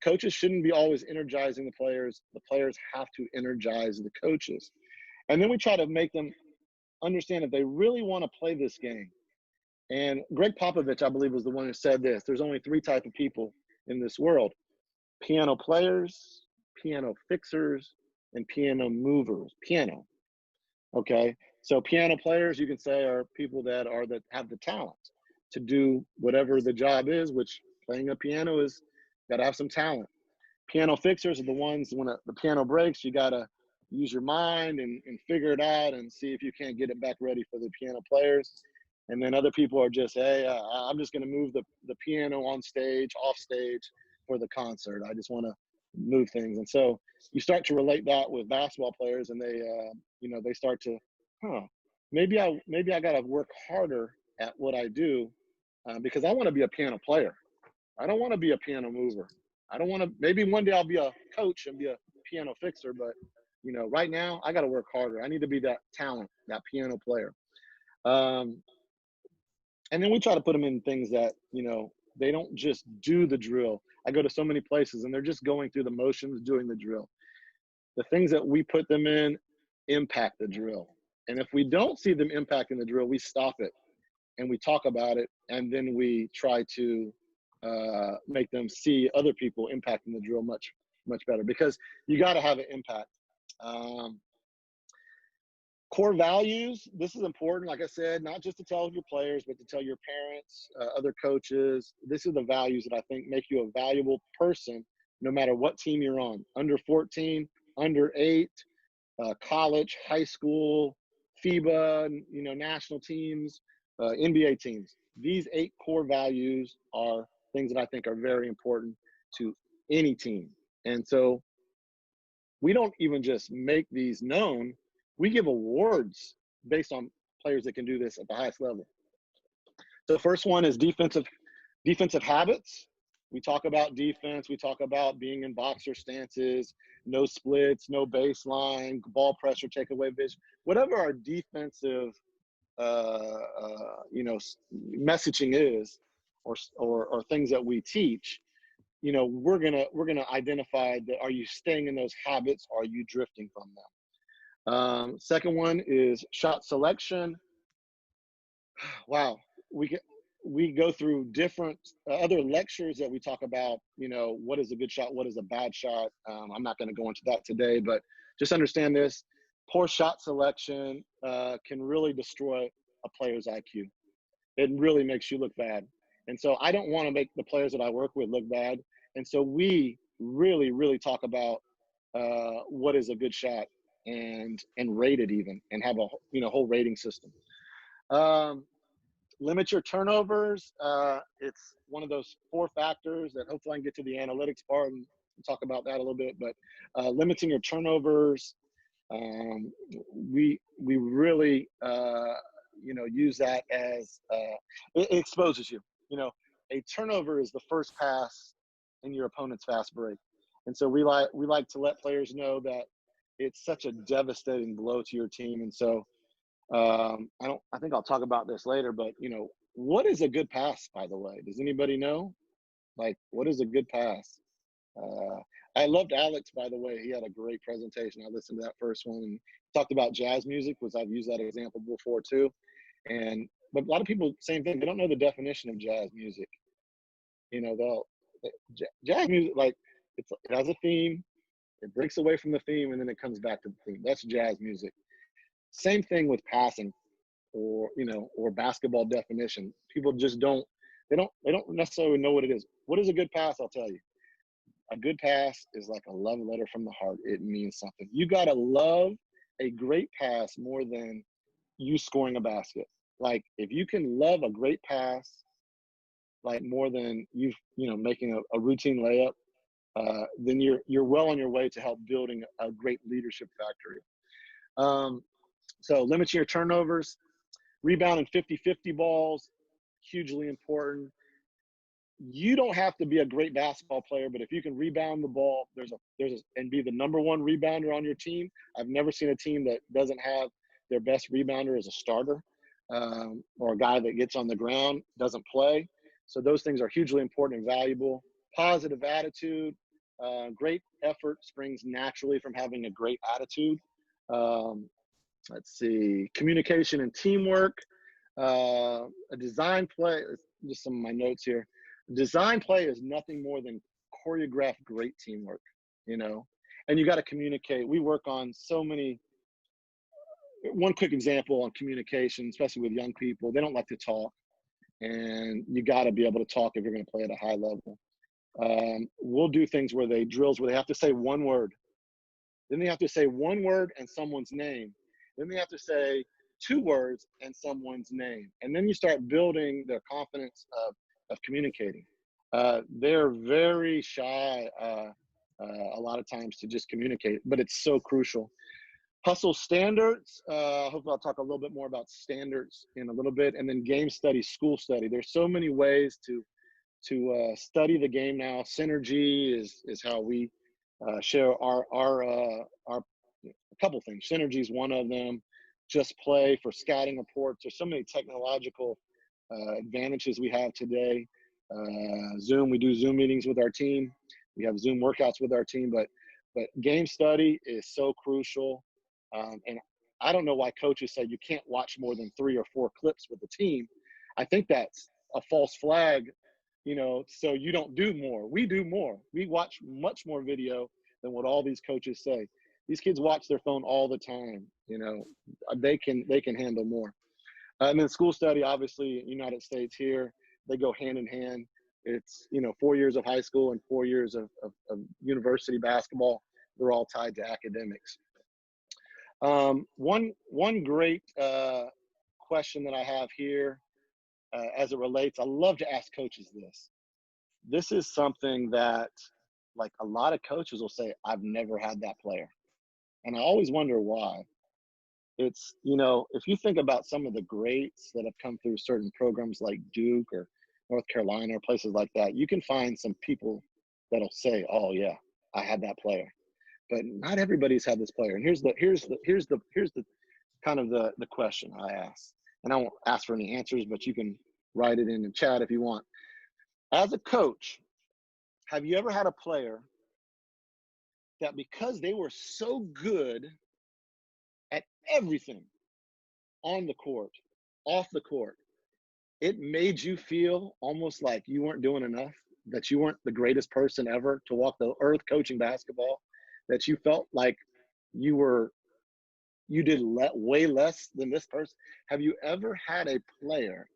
S4: Coaches shouldn't be always energizing the players. The players have to energize the coaches. And then we try to make them understand if they really want to play this game. And Greg Popovich, I believe, was the one who said this: there's only 3 types of people in this world: piano players, piano fixers, and piano movers. Piano. Okay. So piano players, you can say, are people that have the talent to do whatever the job is, which playing a piano is, got to have some talent. Piano fixers are the ones when the piano breaks, you got to use your mind and figure it out and see if you can't get it back ready for the piano players. And then other people are just, hey, I'm just going to move the piano on stage, off stage for the concert. I just want to move things. And so you start to relate that with basketball players, and they, you know, they start to, maybe I got to work harder at what I do, because I want to be a piano player. I don't want to be a piano mover. I don't want to, maybe one day I'll be a coach and be a piano fixer, but, you know, right now I got to work harder. I need to be that talent, that piano player. And then we try to put them in things that, you know, they don't just do the drill. I go to so many places and they're just going through the motions, doing the drill. The things that we put them in impact the drill. And if we don't see them impacting the drill, we stop it and we talk about it. And then we try to make them see other people impacting the drill much, much better, because you got to have an impact. Core values, this is important, like I said, not just to tell your players, but to tell your parents, other coaches. This is the values that I think make you a valuable person, no matter what team you're on. Under 14, under 8, college, high school, FIBA, you know, national teams, NBA teams. These 8 core values are things that I think are very important to any team. And so we don't even just make these known. We give awards based on players that can do this at the highest level. The first one is defensive habits. We talk about defense. We talk about being in boxer stances, no splits, no baseline, ball pressure, takeaway vision, whatever our defensive, you know, messaging is, or things that we teach. You know, we're gonna identify that. Are you staying in those habits? Or are you drifting from them? Second one is shot selection. Wow, we go through different other lectures that we talk about, you know, what is a good shot, what is a bad shot. I'm not going to go into that today, but just understand this: poor shot selection can really destroy a player's IQ. It really makes you look bad. And so I don't want to make the players that I work with look bad. And so we really, really talk about what is a good shot, and rate it even, and have a, you know, whole rating system. Limit your turnovers. It's one of those 4 factors that hopefully I can get to the analytics part and talk about that a little bit. But limiting your turnovers, we really you know, use that as it exposes you. You know, a turnover is the first pass in your opponent's fast break, and so we like to let players know that it's such a devastating blow to your team. And so I think I'll talk about this later, but, you know, what is a good pass, by the way? Does anybody know? Like, what is a good pass? I loved Alex, by the way. He had a great presentation. I listened to that first one, and talked about jazz music, because I've used that example before too. But a lot of people, same thing. They don't know the definition of jazz music. You know, jazz music, like, it has a theme. It breaks away from the theme, and then it comes back to the theme. That's jazz music. Same thing with passing, or, you know, or basketball definition. People just don't necessarily know what it is. What is a good pass? I'll tell you. A good pass is like a love letter from the heart. It means something. You got to love a great pass more than you scoring a basket. Like if you can love a great pass, like more than making a routine layup, then you're well on your way to help building a great leadership factory. So limiting your turnovers, rebounding 50-50 balls, hugely important. You don't have to be a great basketball player, but if you can rebound the ball, and be the number one rebounder on your team. I've never seen a team that doesn't have their best rebounder as a starter, or a guy that gets on the ground, doesn't play. So those things are hugely important and valuable. Positive attitude, great effort springs naturally from having a great attitude. Let's see, communication and teamwork, a design play, just some of my notes here. Design play is nothing more than choreographed great teamwork, and you got to communicate. We work on so many. One quick example on communication, especially with young people, they don't like to talk, and you got to be able to talk if you're going to play at a high level. We'll do things where drills where they have to say one word. Then they have to say one word and someone's name. Then they have to say two words and someone's name. And then you start building their confidence of communicating. They're very shy a lot of times to just communicate, but it's so crucial. Hustle standards. Hopefully I'll talk a little bit more about standards in a little bit. And then game study, school study. There's so many ways to study the game now. Synergy is how we share our a couple things. Synergy is one of them. Just play for scouting reports. There's so many technological advantages we have today. Zoom, we do Zoom meetings with our team. We have Zoom workouts with our team, but game study is so crucial. And I don't know why coaches say you can't watch more than 3 or 4 clips with the team. I think that's a false flag, so you don't do more. We do more. We watch much more video than what all these coaches say. These kids watch their phone all the time. They can handle more. And then school study, obviously, United States here, they go hand in hand. It's 4 years of high school and 4 years of university basketball. They're all tied to academics. One great question that I have here, as it relates, I love to ask coaches this. This is something that, like, a lot of coaches will say, I've never had that player. And I always wonder why. It's, if you think about some of the greats that have come through certain programs like Duke or North Carolina or places like that, you can find some people that'll say, oh yeah, I had that player. But not everybody's had this player. And here's the kind of the question I ask. And I won't ask for any answers, but you can write it in the chat if you want. As a coach, have you ever had a player that because they were so good at everything on the court, off the court, it made you feel almost like you weren't doing enough, that you weren't the greatest person ever to walk the earth coaching basketball, that you felt like you did way less than this person? Have you ever had a player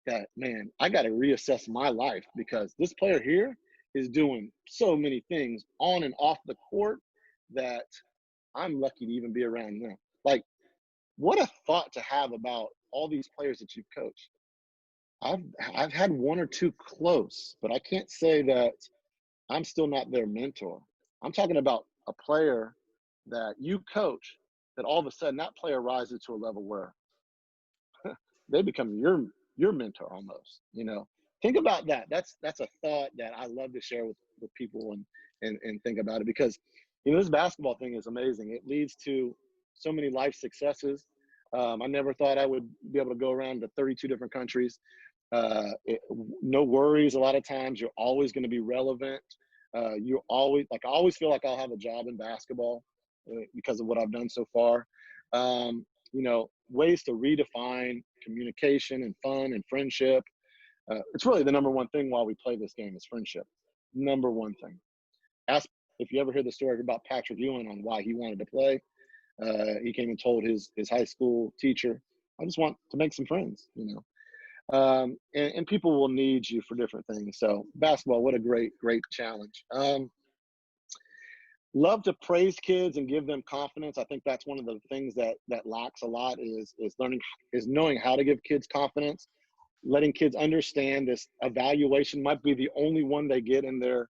S4: that, man, I got to reassess my life because this player here is doing so many things on and off the court that I'm lucky to even be around them? Like, what a thought to have about all these players that you've coached. I've had 1 or 2 close, but I can't say that I'm still not their mentor. I'm talking about a player that you coach, that all of a sudden that player rises to a level where they become your mentor almost. Think about that. That's a thought that I love to share with people and think about it, because this basketball thing is amazing. It leads to so many life successes. I never thought I would be able to go around to 32 different countries. No worries. A lot of times you're always going to be relevant. I always feel like I'll have a job in basketball because of what I've done so far. Ways to redefine communication and fun and friendship. It's really the number one thing while we play this game is friendship. Number one thing. Ask if you ever hear the story about Patrick Ewing on why he wanted to play. He came and told his high school teacher, I just want to make some friends, and people will need you for different things. So basketball, what a great challenge. love to praise kids and give them confidence. I think that's one of the things that lacks a lot is knowing how to give kids confidence, letting kids understand this evaluation might be the only one they get in their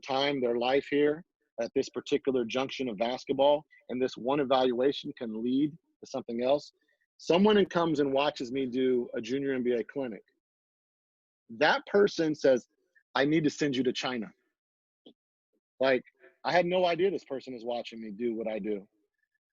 S4: time, their life here at this particular junction of basketball. And this one evaluation can lead to something else. Someone who comes and watches me do a junior NBA clinic, that person says, I need to send you to China. Like, I had no idea this person is watching me do what I do.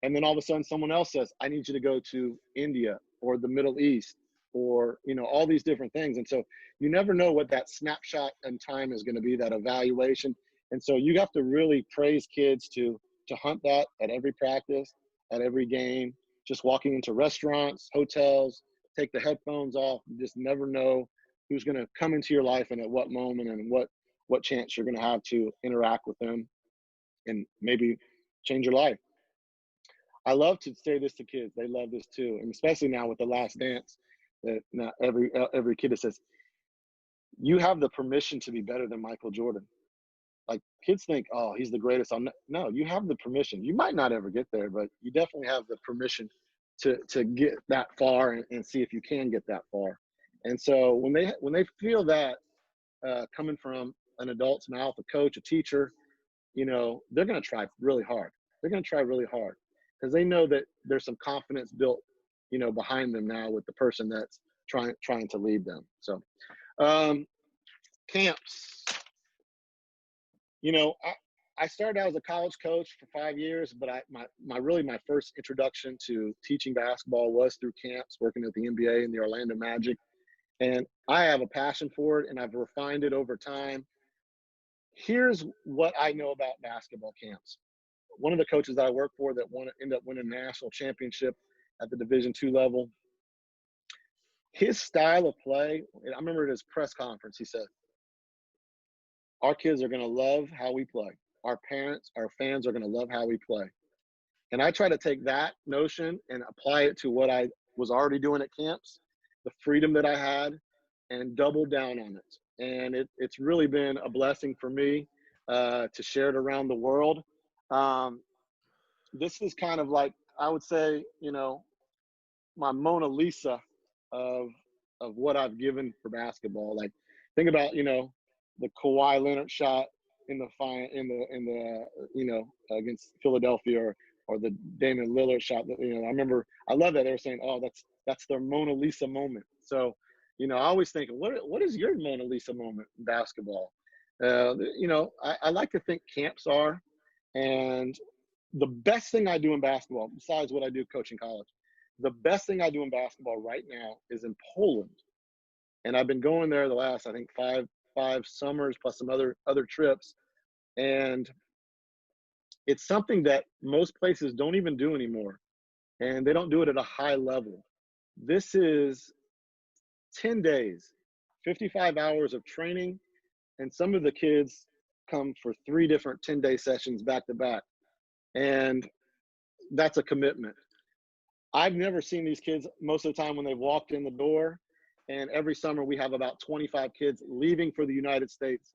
S4: And then all of a sudden someone else says, I need you to go to India or the Middle East or, all these different things. And so you never know what that snapshot in time is going to be, that evaluation. And so you have to really praise kids to hunt that at every practice, at every game, just walking into restaurants, hotels, take the headphones off. You just never know who's going to come into your life and at what moment and what chance you're going to have to interact with them and maybe change your life. I love to say this to kids. They love this too. And especially now with The Last Dance, that now every kid that says, you have the permission to be better than Michael Jordan. Like, kids think, oh, he's the greatest. No, you have the permission. You might not ever get there, but you definitely have the permission to get that far and see if you can get that far. And so when they feel that coming from an adult's mouth, a coach, a teacher, they're going to try really hard. They're going to try really hard because they know that there's some confidence built, behind them now with the person that's trying to lead them. So camps, I started out as a college coach for 5 years, but my first introduction to teaching basketball was through camps, working at the NBA and the Orlando Magic. And I have a passion for it, and I've refined it over time. Here's what I know about basketball camps. One of the coaches that I work for that ended up winning a national championship at the Division II level, his style of play, I remember at his press conference, he said, our kids are going to love how we play. Our parents, our fans are going to love how we play. And I try to take that notion and apply it to what I was already doing at camps, the freedom that I had, and double down on it. And it's really been a blessing for me to share it around the world. This is kind of like, I would say, my Mona Lisa of what I've given for basketball. Like, think about, the Kawhi Leonard shot in the against Philadelphia, or the Damian Lillard shot. I remember, I love that they were saying, oh, that's their Mona Lisa moment. So, I always think, what is your Mona Lisa moment in basketball? I like to think camps are, and the best thing I do in basketball, besides what I do coaching college, the best thing I do in basketball right now is in Poland. And I've been going there the last, I think, five summers plus some other trips. And it's something that most places don't even do anymore. And they don't do it at a high level. This is 10 days, 55 hours of training. And some of the kids come for 3 different 10-day sessions back to back. And that's a commitment. I've never seen these kids most of the time when they've walked in the door. And every summer we have about 25 kids leaving for the United States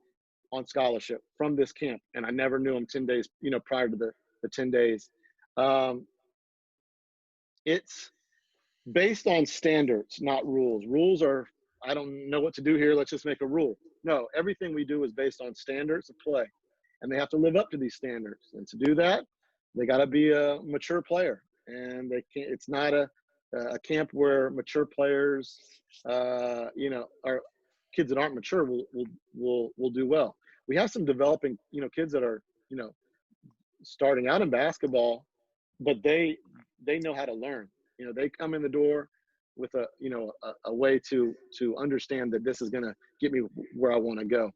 S4: on scholarship from this camp. And I never knew them 10 days, prior to the 10 days. It's based on standards, not rules. Rules are, I don't know what to do here, let's just make a rule. No, everything we do is based on standards of play. And they have to live up to these standards. And to do that, they got to be a mature player. And they can't, it's not a camp where mature players, are kids that aren't mature will do well. We have some developing, kids that are, starting out in basketball, but they know how to learn. They come in the door with a way to understand that this is going to get me where I want to go.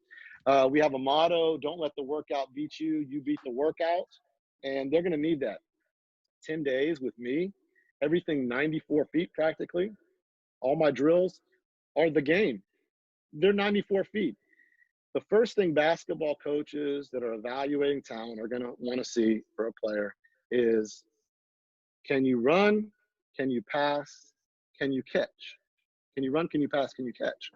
S4: We have a motto: don't let the workout beat you, you beat the workout. And they're going to need that. 10 days with me, everything 94 feet practically. All my drills are the game. They're 94 feet. The first thing basketball coaches that are evaluating talent are going to want to see for a player is, can you run? Can you pass? Can you catch? Can you run? Can you pass? Can you catch?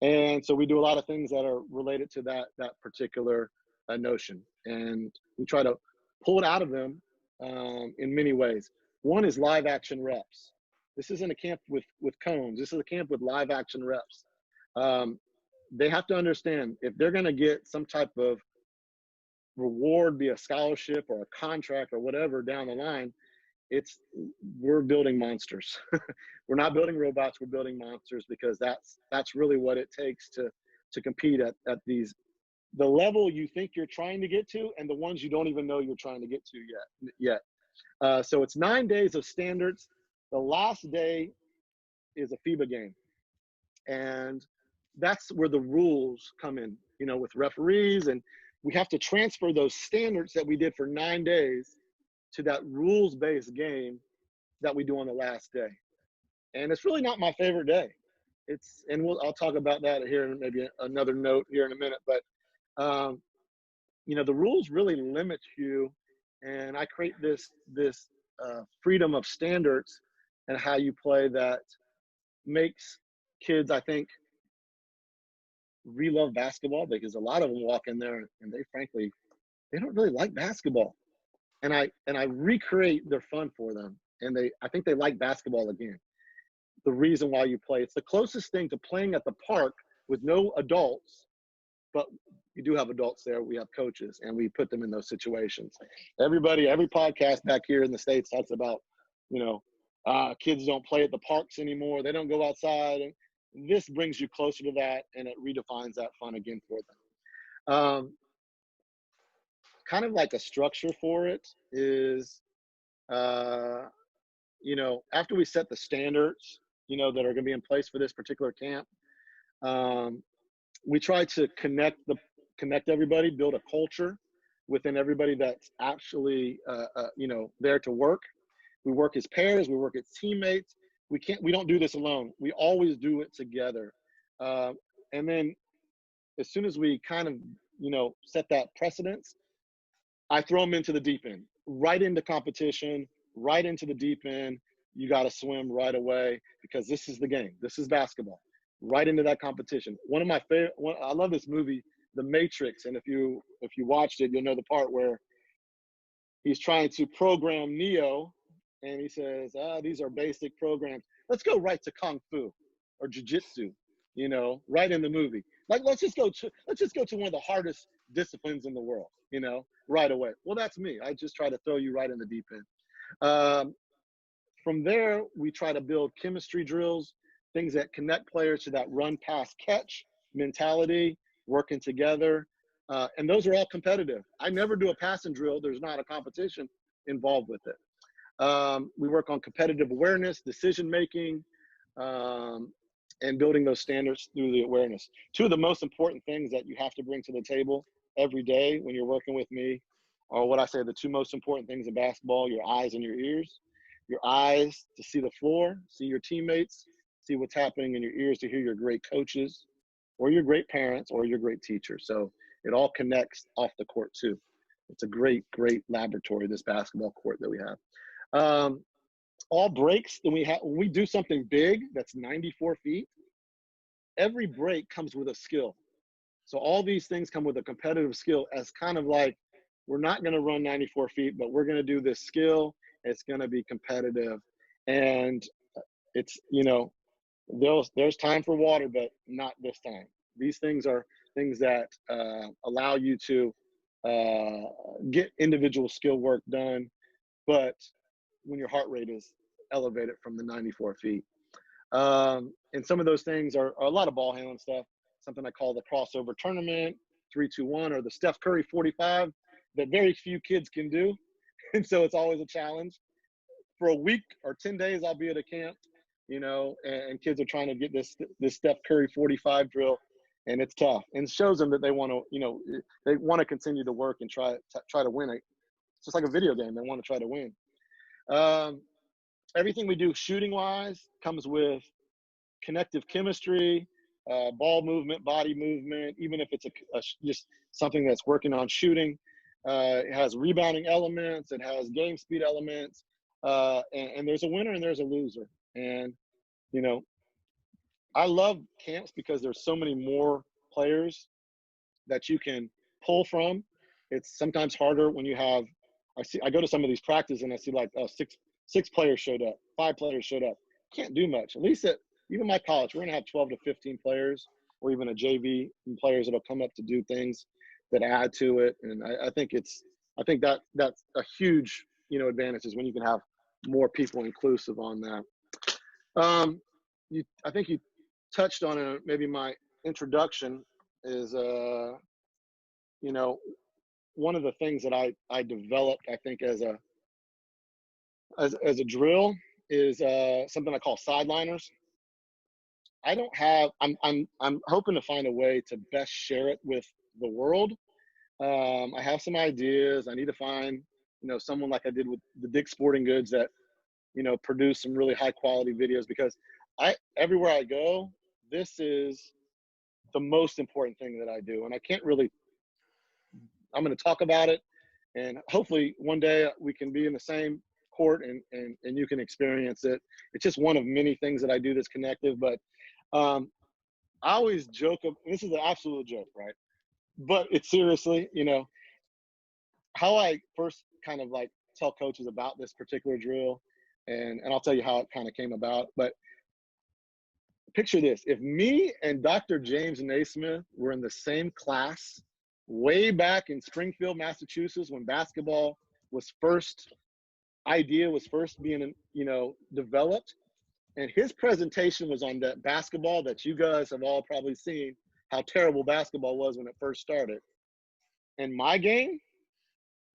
S4: And so we do a lot of things that are related to that particular notion. And we try to pulled out of them in many ways. One is live action reps. This isn't a camp with cones. This is a camp with live action reps. They have to understand if they're going to get some type of reward, be a scholarship or a contract or whatever down the line, we're building monsters. We're not building robots, we're building monsters, because that's really what it takes to compete at the level you think you're trying to get to, and the ones you don't even know you're trying to get to yet. So it's 9 days of standards. The last day is a FIBA game, and that's where the rules come in, with referees, and we have to transfer those standards that we did for 9 days to that rules-based game that we do on the last day. And it's really not my favorite day. I'll talk about that here in maybe another note here in a minute, but the rules really limit you, and I create this freedom of standards and how you play that makes kids, I think, re-love basketball, because a lot of them walk in there and they don't really like basketball. And I recreate their fun for them, and I think they like basketball again. The reason why you play, it's the closest thing to playing at the park with no adults, but we do have adults there. We have coaches, and we put them in those situations. Every podcast back here in the States talks about, kids don't play at the parks anymore. They don't go outside. And this brings you closer to that, and it redefines that fun again for them. Kind of like a structure for it is, after we set the standards, that are going to be in place for this particular camp, we try to connect everybody, build a culture within everybody that's actually, there to work. We work as pairs, we work as teammates. We don't do this alone. We always do it together. And then as soon as we kind of, set that precedence, I throw them into the deep end, right into competition, right into the deep end. You got to swim right away, because this is the game. This is basketball. Right into that competition. One of my favorite. I love this movie, The Matrix, and if you watched it, you'll know the part where he's trying to program Neo, and he says, "These are basic programs. Let's go right to kung fu or jiu-jitsu." Right in the movie. Like let's just go to one of the hardest disciplines in the world. Right away. Well, that's me. I just try to throw you right in the deep end. From there, we try to build chemistry drills, things that connect players to that run, pass, catch mentality, working together. And those are all competitive. I never do a passing drill. There's not a competition involved with it. We work on competitive awareness, decision-making, and building those standards through the awareness. Two of the most important things that you have to bring to the table every day when you're working with me are what I say the two most important things in basketball: your eyes and your ears. Your eyes to see the floor, see your teammates, see what's happening, and your ears to hear your great coaches or your great parents or your great teachers. So it all connects off the court too. It's a great, great laboratory, this basketball court that we have. All breaks, when we do something big that's 94 feet, every break comes with a skill. So all these things come with a competitive skill, as kind of like, we're not going to run 94 feet, but we're going to do this skill. It's going to be competitive. And it's, there's time for water, but not this time. These things are things that allow you to get individual skill work done, but when your heart rate is elevated from the 94 feet. And some of those things are a lot of ball handling stuff, something I call the crossover tournament, 3-2-1, or the Steph Curry 45 that very few kids can do. And so it's always a challenge. For a week or 10 days, I'll be at a camp, and kids are trying to get this Steph Curry 45 drill, and it's tough. And it shows them that they want to, they want to continue to work and try to win it. It's just like a video game. They want to try to win. Everything we do shooting-wise comes with connective chemistry, ball movement, body movement, even if it's just something that's working on shooting. It has rebounding elements. It has game speed elements. And there's a winner and there's a loser. And, I love camps because there's so many more players that you can pull from. It's sometimes harder when you have I go to some of these practices and I see like, oh, six players showed up, 5 players showed up. Can't do much. At least at even my college, we're gonna have 12 to 15 players, or even a JV and players that'll come up to do things that add to it. And I think that's a huge, advantage is when you can have more people inclusive on that. I think you touched on it. Maybe my introduction is, one of the things that I developed, I think, as a drill is something I call sideliners. I'm hoping to find a way to best share it with the world. I have some ideas. I need to find, someone like I did with the Dick's Sporting Goods that, produce some really high quality videos, because everywhere I go, this is the most important thing that I do. And I'm going to talk about it, and hopefully one day we can be in the same court and you can experience it. It's just one of many things that I do that's connective, but I always joke, this is an absolute joke, right? But it's seriously, how I first kind of like tell coaches about this particular drill, and I'll tell you how it kind of came about. But picture this: if me and Dr. James Naismith were in the same class way back in Springfield, Massachusetts, when basketball was first being, developed, and his presentation was on that basketball that you guys have all probably seen, how terrible basketball was when it first started. And my game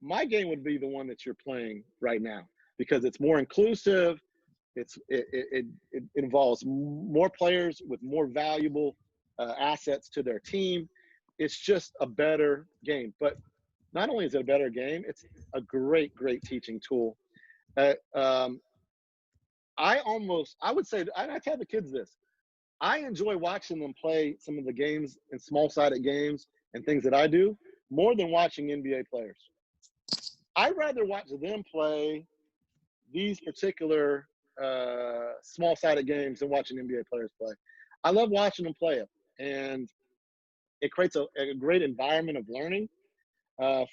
S4: would be the one that you're playing right now, because it's more inclusive. It involves more players with more valuable assets to their team. It's just a better game. But not only is it a better game, it's a great teaching tool. I would say, I tell the kids this, I enjoy watching them play some of the games and small-sided games and things that I do more than watching NBA players. I'd rather watch them play these particular small-sided games than watching NBA players play. I love watching them play it, and it creates a great environment of learning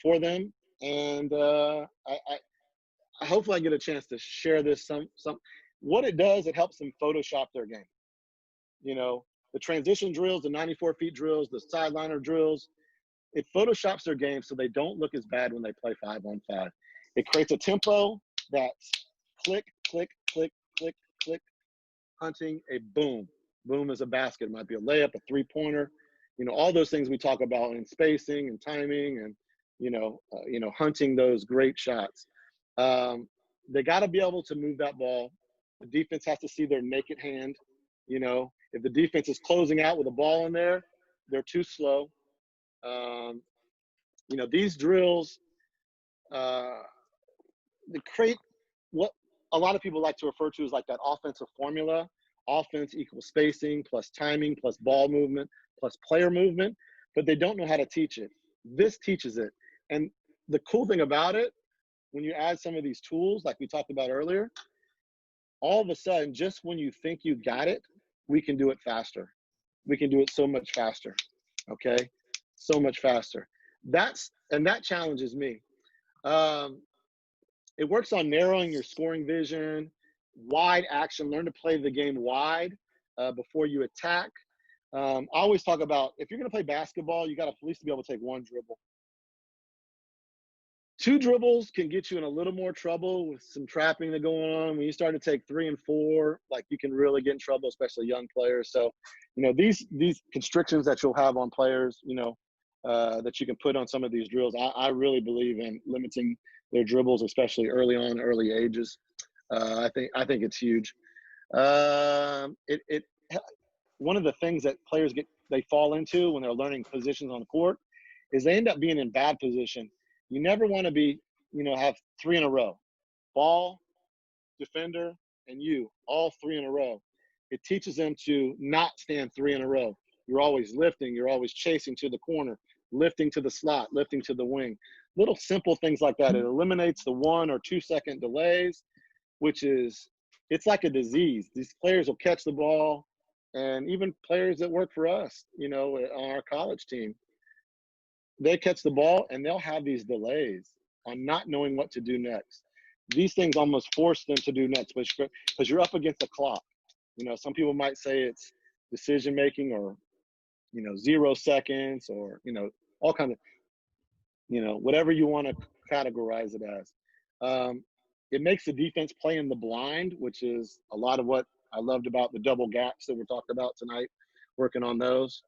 S4: for them. And hopefully I get a chance to share this. What it does, it helps them Photoshop their game. The transition drills, the 94 feet drills, the sideliner drills, it Photoshops their game so they don't look as bad when they play 5-on-5. It creates a tempo that's click, click, click, click, click, hunting, a boom. Boom is a basket. It might be a layup, a three-pointer, all those things we talk about in spacing and timing and, hunting those great shots. They got to be able to move that ball. The defense has to see their naked hand. If the defense is closing out with a ball in there, they're too slow. These drills, they create what a lot of people like to refer to as like that offensive formula. Offense equals spacing plus timing plus ball movement plus player movement, but they don't know how to teach it. This teaches it. And the cool thing about it, when you add some of these tools, like we talked about earlier, all of a sudden, just when you think you got it, we can do it faster. We can do it so much faster, okay? So much faster. That challenges me. It works on narrowing your scoring vision, wide action, learn to play the game wide before you attack. I always talk about, if you're gonna play basketball, you gotta at least be able to take one dribble. 2 dribbles can get you in a little more trouble with some trapping that going on. When you start to take 3 and 4, like you can really get in trouble, especially young players. So, these constrictions that you'll have on players, that you can put on some of these drills, I really believe in limiting their dribbles, especially early on, early ages. I think it's huge. One of the things that players they fall into when they're learning positions on the court is they end up being in bad position. You never want to be, have 3 in a row. Ball, defender, and you, all 3 in a row. It teaches them to not stand 3 in a row. You're always lifting. You're always chasing to the corner, lifting to the slot, lifting to the wing. Little simple things like that. It eliminates the 1 or 2 second delays, it's like a disease. These players will catch the ball, and even players that work for us, on our college team, they catch the ball and they'll have these delays. on not knowing what to do next. These things almost force them to do next, because you're up against the clock. You know, some people might say it's decision making, or, you know, 0 seconds, or, you know, all kind of, you know, whatever you want to categorize it as. It makes the defense play in the blind, which is a lot of what I loved about the double gaps that we're talking about tonight, working on those.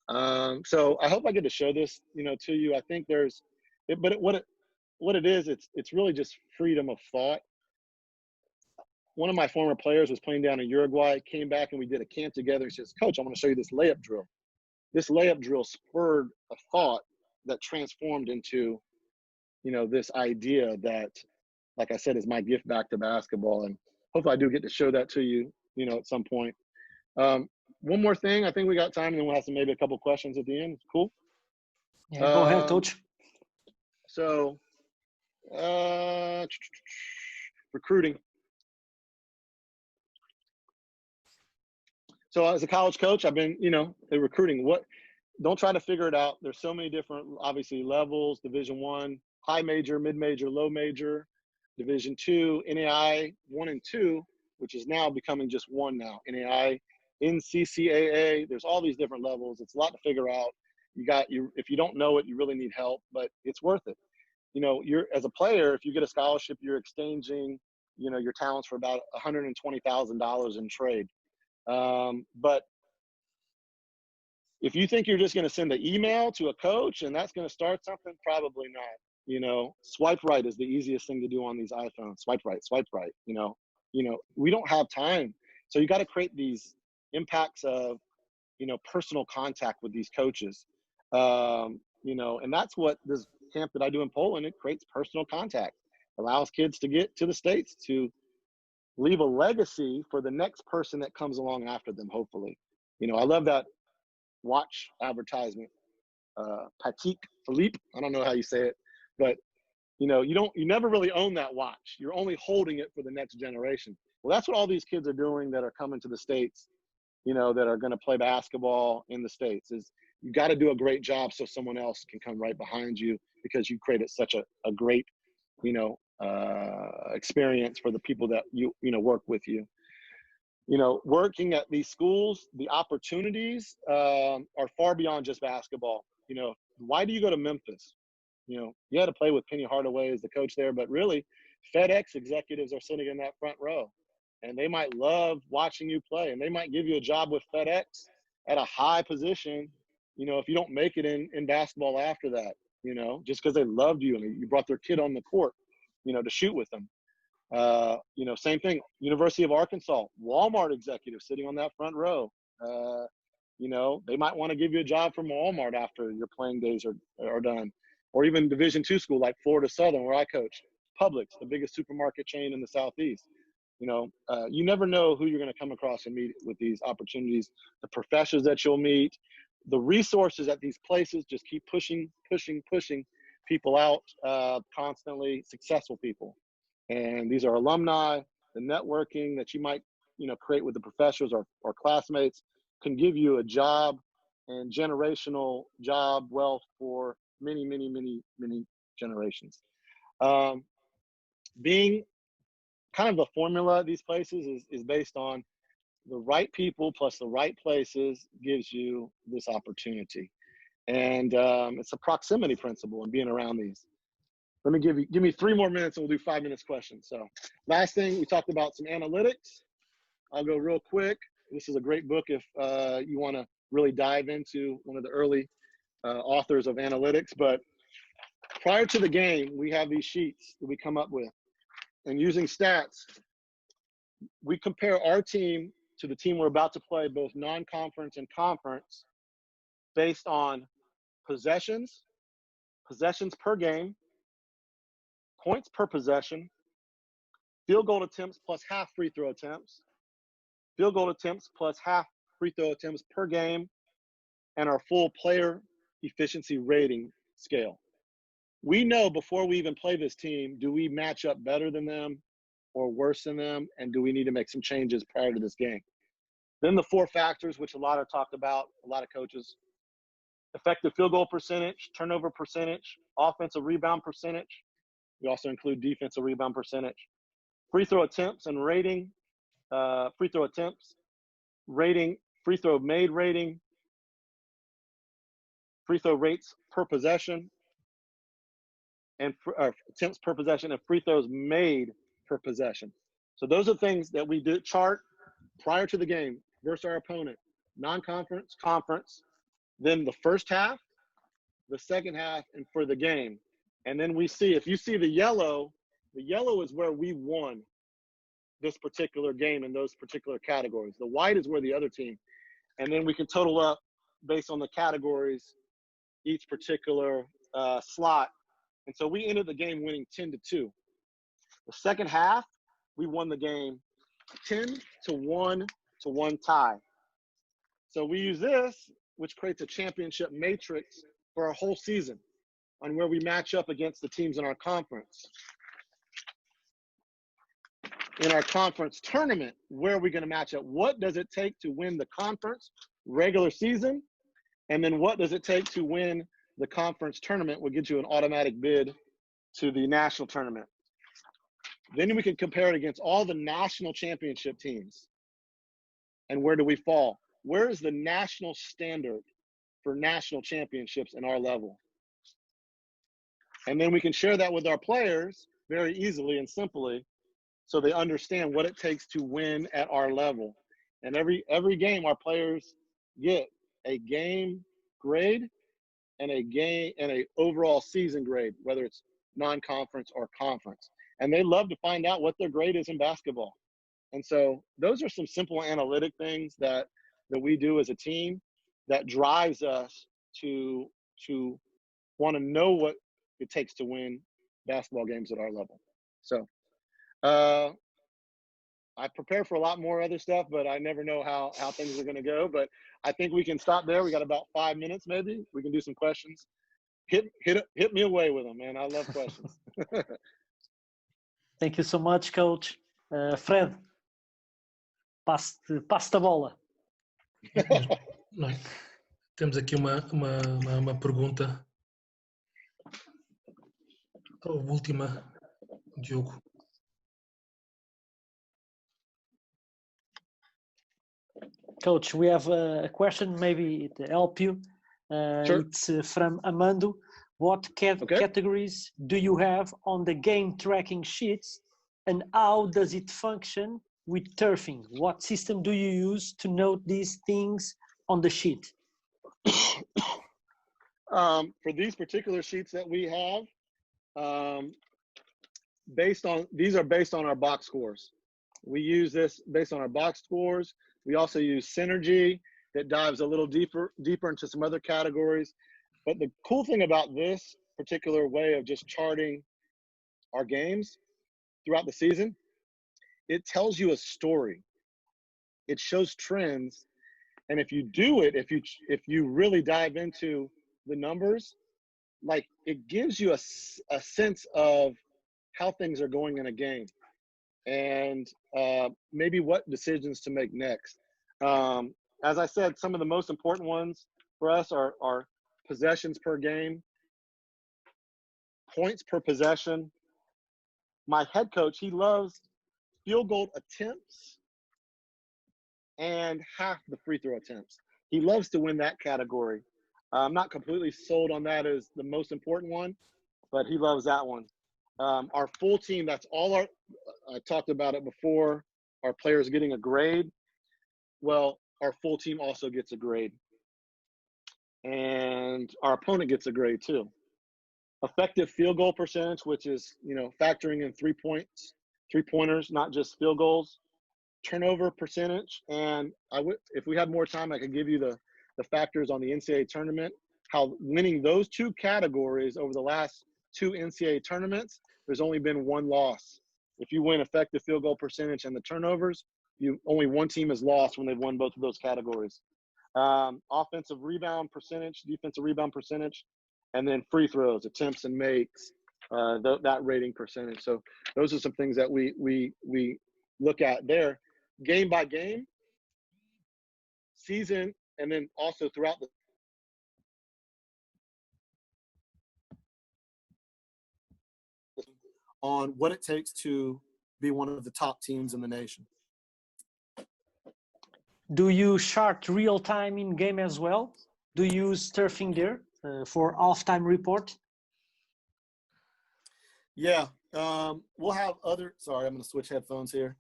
S4: So I hope I get to show this, you know, to you. I think what it is, it's really just freedom of thought. One of my former players was playing down in Uruguay, came back and we did a camp together. He says, "Coach, I want to show you this layup drill." This layup drill spurred a thought that transformed into, you know, this idea that, like I said, is my gift back to basketball. And hopefully I do get to show that to you, you know, at some point. One more thing, I think we got time, and then we'll have maybe a couple questions at the end. Cool?
S1: Yeah, go ahead, Coach.
S4: So, recruiting. So as a college coach, I've been, you know, recruiting. Don't try to figure it out. There's so many different, obviously, levels: Division I, high major, mid major, low major; Division II, NAI 1 and 2, which is now becoming just one now. NAI, NCCAA. There's all these different levels. It's a lot to figure out. If you don't know it, you really need help, but it's worth it. You know, as a player, if you get a scholarship, you're exchanging, you know, your talents for about $120,000 in trade. But if you think you're just going to send an email to a coach and that's going to start something, probably not. You know, swipe right is the easiest thing to do on these iPhones. Swipe right. You know, we don't have time. So you got to create these impacts of, you know, personal contact with these coaches. You know, and that's what this camp that I do in Poland, it creates personal contact, allows kids to get to the States to leave a legacy for the next person that comes along after them, hopefully. You know, I love that watch advertisement, Patek Philippe. I don't know how you say it, but you know, you never really own that watch. You're only holding it for the next generation. Well, that's what all these kids are doing that are coming to the States, you know, that are going to play basketball in the States. Is you got to do a great job so someone else can come right behind you, because you created such a great, you know, experience for the people that you know work with you. You know, working at these schools, the opportunities are far beyond just basketball. You know, why do you go to Memphis? You know, you had to play with Penny Hardaway as the coach there, but really, FedEx executives are sitting in that front row, and they might love watching you play, and they might give you a job with FedEx at a high position, you know, if you don't make it in basketball after that, you know, just because they loved you and you brought their kid on the court, you know, to shoot with them. You know, same thing, University of Arkansas, Walmart executive sitting on that front row. You know, they might want to give you a job from Walmart after your playing days are done. Or even Division II school like Florida Southern, where I coach, Publix, the biggest supermarket chain in the Southeast. You know, you never know who you're going to come across and meet with these opportunities, the professors that you'll meet, the resources at these places just keep pushing people out, constantly, successful people. And these are alumni. The networking that you might, you know, create with the professors or classmates can give you a job and generational job wealth for many generations. Being kind of the formula at these places is based on the right people plus the right places gives you this opportunity. And it's a proximity principle in being around these. Let me give me 3 more minutes and we'll do 5 minutes questions. So last thing, we talked about some analytics. I'll go real quick. This is a great book if you want to really dive into one of the early authors of analytics. But prior to the game, we have these sheets that we come up with. And using stats, we compare our team to the team we're about to play, both non-conference and conference, based on possessions per game, points per possession, field goal attempts plus half free throw attempts, field goal attempts plus half free throw attempts per game, and our full player efficiency rating scale. We know before we even play this team, do we match up better than them or worse than them, and do we need to make some changes prior to this game? Then the 4 factors, which a lot are talked about, a lot of coaches: effective field goal percentage, turnover percentage, offensive rebound percentage, We also include defensive rebound percentage, free throw attempts and rating, free throw attempts, rating, free throw made rating, free throw rates per possession, and attempts per possession, and free throws made per possession. So those are things that we do chart prior to the game versus our opponent, non-conference, conference, then the first half, the second half, and for the game. And then we see, if you see the yellow is where we won this particular game in those particular categories. The white is where the other team. And then we can total up based on the categories, each particular slot. And so we ended the game winning 10-2. The second half, we won the game 10-1 to 1 tie. So we use this, which creates a championship matrix for our whole season on where we match up against the teams in our conference. In our conference tournament, where are we going to match up? What does it take to win the conference regular season? And then what does it take to win the conference tournament? Will get you an automatic bid to the national tournament. Then we can compare it against all the national championship teams. And where do we fall? Where is the national standard for national championships in our level? And then we can share that with our players very easily and simply so they understand what it takes to win at our level. And every game our players get a game grade and a overall season grade, whether it's non-conference or conference. And they love to find out what their grade is in basketball. And so those are some simple analytic things that we do as a team that drives us to want to know what it takes to win basketball games at our level. So I prepare for a lot more other stuff, but I never know how things are going to go. But I think we can stop there. We got about 5 minutes, maybe. We can do some questions. Hit me away with them, man. I love questions.
S1: Thank you so much, Coach. Fred, passe a bola.
S3: Temos aqui uma pergunta. A última, Diogo.
S1: Coach, we have a question, maybe to help you.
S4: Sure.
S1: It's from Amando. What categories do you have on the game tracking sheets, and how does it function with turfing? What system do you use to note these things on the sheet?
S4: For these particular sheets that we have, these are based on our box scores. We use this based on our box scores. We also use Synergy that dives a little deeper into some other categories. But the cool thing about this particular way of just charting our games throughout the season, it tells you a story. It shows trends. And if you do it, if you really dive into the numbers, like it gives you a sense of how things are going in a game and maybe what decisions to make next. As I said, some of the most important ones for us are possessions per game, points per possession. My head coach, he loves field goal attempts and half the free throw attempts. He loves to win that category. I'm not completely sold on that as the most important one, but he loves that one. Our full team, that's all I talked about it before, our players getting a grade. Well, our full team also gets a grade. And our opponent gets a grade too. Effective field goal percentage, which is, factoring in 3 pointers, not just field goals. Turnover percentage, and if we had more time, I could give you the factors on the NCAA tournament, how winning those two categories over the last 2 NCAA tournaments, there's only been one loss. If you win effective field goal percentage and the turnovers, only one team has lost when they've won both of those categories. Offensive rebound percentage, defensive rebound percentage, and then free throws, attempts and makes, that rating percentage. So those are some things that we look at there, game by game, season, and then also throughout the
S5: on what it takes to be one of the top teams in the nation.
S1: Do you chart real time in game as well? Do you use surfing there for halftime report?
S5: Yeah, we'll have other. Sorry, I'm going to switch headphones here.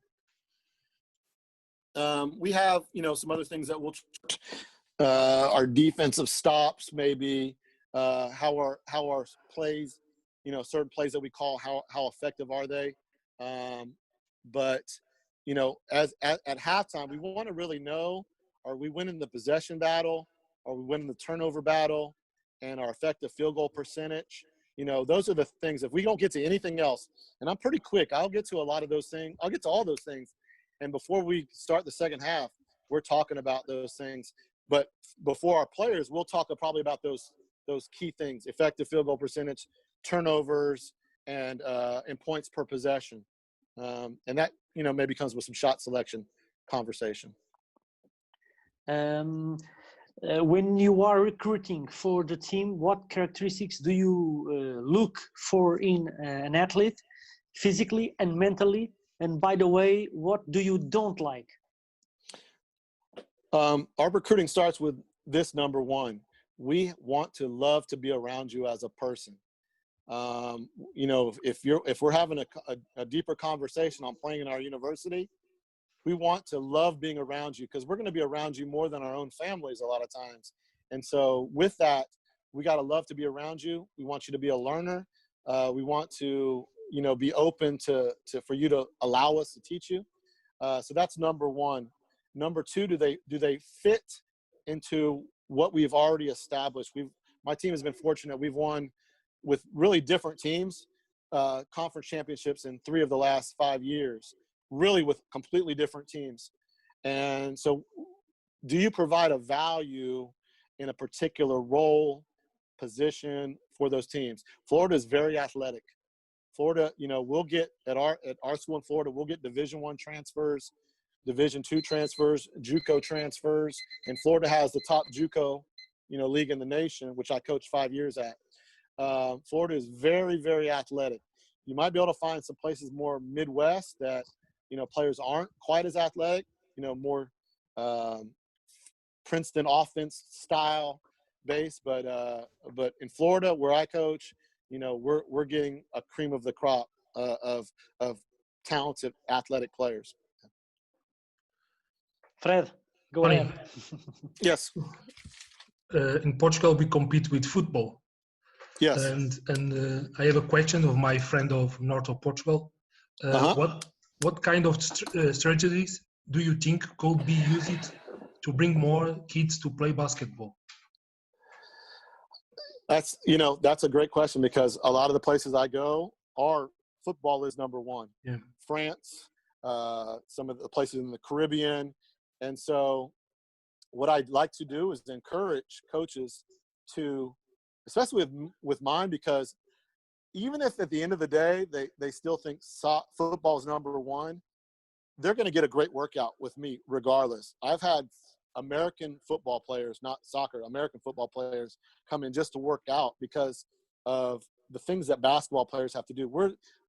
S5: We have, some other things that we'll. Our defensive stops, maybe how our plays, certain plays that we call how effective are they. But at halftime, we want to really know: are we winning the possession battle? Are we winning the turnover battle? And our effective field goal percentage? Those are the things. If we don't get to anything else, and I'm pretty quick, I'll get to a lot of those things. I'll get to all those things. And before we start the second half, we're talking about those things. But before our players, we'll talk probably about those key things: effective field goal percentage, turnovers, and points per possession. And that, maybe comes with some shot selection conversation.
S1: When you are recruiting for the team, what characteristics do you look for in an athlete, physically and mentally? And by the way, what do you don't like?
S5: Our recruiting starts with this number one. We want to love to be around you as a person. If we're having a deeper conversation on playing in our university, we want to love being around you, because we're going to be around you more than our own families a lot of times. And so with that, we got to love to be around you. We want you to be a learner. We want to, be open for you to allow us to teach you. So that's number one. Number two, do they fit into what we've already established? My team has been fortunate. We've won with really different teams, conference championships in 3 of the last 5 years, really with completely different teams. And so do you provide a value in a particular role, position for those teams? Florida is very athletic. Florida, we'll get at our school in Florida, we'll get Division I transfers, Division II transfers, JUCO transfers, and Florida has the top JUCO, league in the nation, which I coached 5 years at. Florida is very, very athletic. You might be able to find some places more Midwest that, players aren't quite as athletic, more Princeton offense style base. But in Florida, where I coach, we're getting a cream of the crop of talented athletic players.
S1: Fred, go
S3: Tony,
S1: ahead.
S5: Yes.
S3: In Portugal, we compete with football.
S5: Yes.
S3: And I have a question of my friend of north of Portugal. What kind of strategies do you think could be used to bring more kids to play basketball?
S5: That's a great question, because a lot of the places I go football is number one.
S3: Yeah.
S5: France, some of the places in the Caribbean. And so what I'd like to do is encourage coaches to, especially with mine, because even if at the end of the day they still think football is number one, they're going to get a great workout with me regardless. I've had American football players, not soccer, American football players come in just to work out because of the things that basketball players have to do.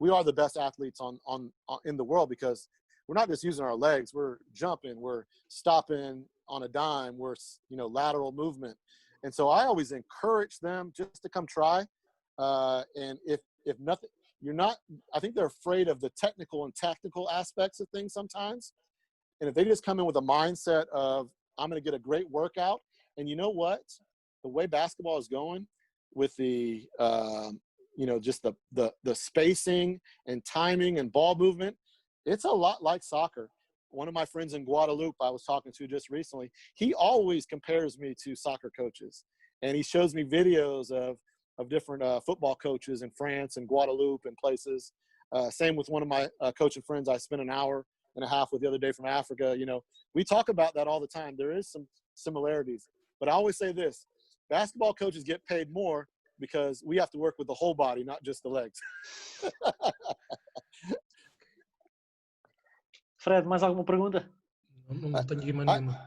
S5: We are the best athletes on in the world, because we're not just using our legs. We're jumping, we're stopping on a dime, we're lateral movement. And so I always encourage them just to come try. And if nothing, I think they're afraid of the technical and tactical aspects of things sometimes. And if they just come in with a mindset of, I'm going to get a great workout. And you know what? The way basketball is going with the, just the spacing and timing and ball movement, it's a lot like soccer. One of my friends in Guadeloupe I was talking to just recently, he always compares me to soccer coaches. And he shows me videos of different football coaches in France and Guadeloupe and places. Same with one of my coaching friends I spent an hour and a half with the other day from Africa. We talk about that all the time. There is some similarities. But I always say this: basketball coaches get paid more because we have to work with the whole body, not just the legs.
S1: Fred, mais alguma pergunta?
S3: Não tenho aqui mais nenhuma.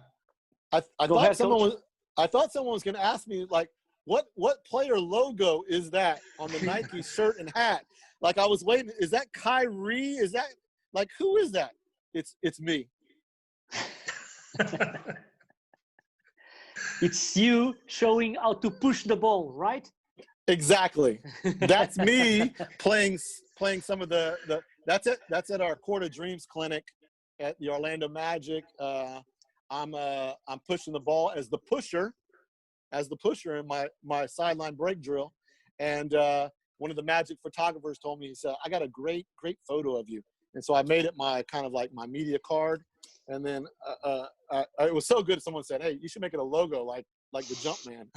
S5: I thought someone was going to ask me, like, what player logo is that on the Nike shirt and hat? Like I was waiting. Is that Kyrie? Is that like who is that? It's me.
S1: It's you showing how to push the ball, right?
S5: Exactly. That's me playing some of the that's it. That's at our Court of Dreams clinic at the Orlando Magic. I'm pushing the ball as the pusher in my sideline break drill. And one of the Magic photographers told me, he said, I got a great photo of you. And so I made it my kind of like my media card. And then it was so good. Someone said, hey, you should make it a logo like the Jumpman.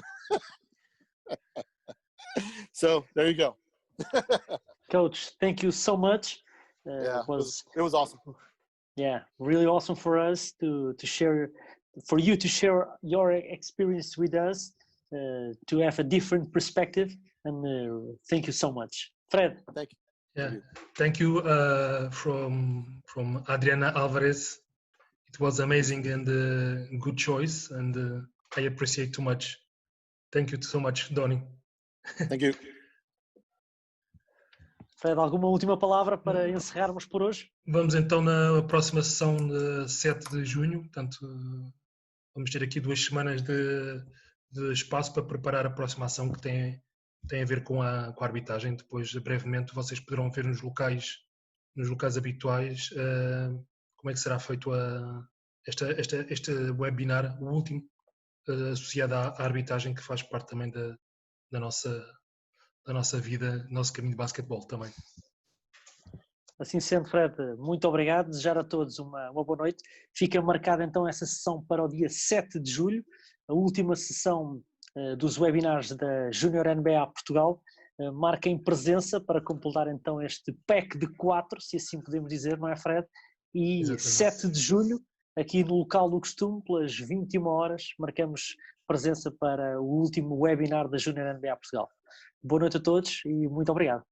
S5: So there you go.
S1: Coach, thank you so much.
S5: Yeah, it was awesome.
S1: Yeah, really awesome for us to share, for you to share your experience with us, to have a different perspective. And thank you so much. Fred.
S5: Thank you.
S3: Yeah, thank you from Adriana Alvarez. It was amazing and good choice, and I appreciate too much. Thank you so much, Donny.
S5: Thank you.
S1: Fred, alguma última palavra para encerrarmos por hoje?
S3: Vamos então na próxima sessão de 7 de junho, portanto vamos ter aqui 2 semanas de espaço para preparar a próxima ação que tem a ver com a arbitragem. Depois, brevemente, vocês poderão ver nos locais habituais como é que será feito este webinar, o último, associado à arbitragem, que faz parte também da nossa vida, nosso caminho de basquetebol também.
S1: Assim sendo, Fred, muito obrigado. Desejar a todos uma boa noite. Fica marcada então essa sessão para o dia 7 de julho, a última sessão dos webinars da Junior NBA Portugal. Marquem presença para completar então este pack de 4, se assim podemos dizer, não é, Fred? E exatamente. 7 de julho, aqui no local do costume, pelas 21 horas, marcamos presença para o último webinar da Junior NBA Portugal. Boa noite a todos e muito obrigado.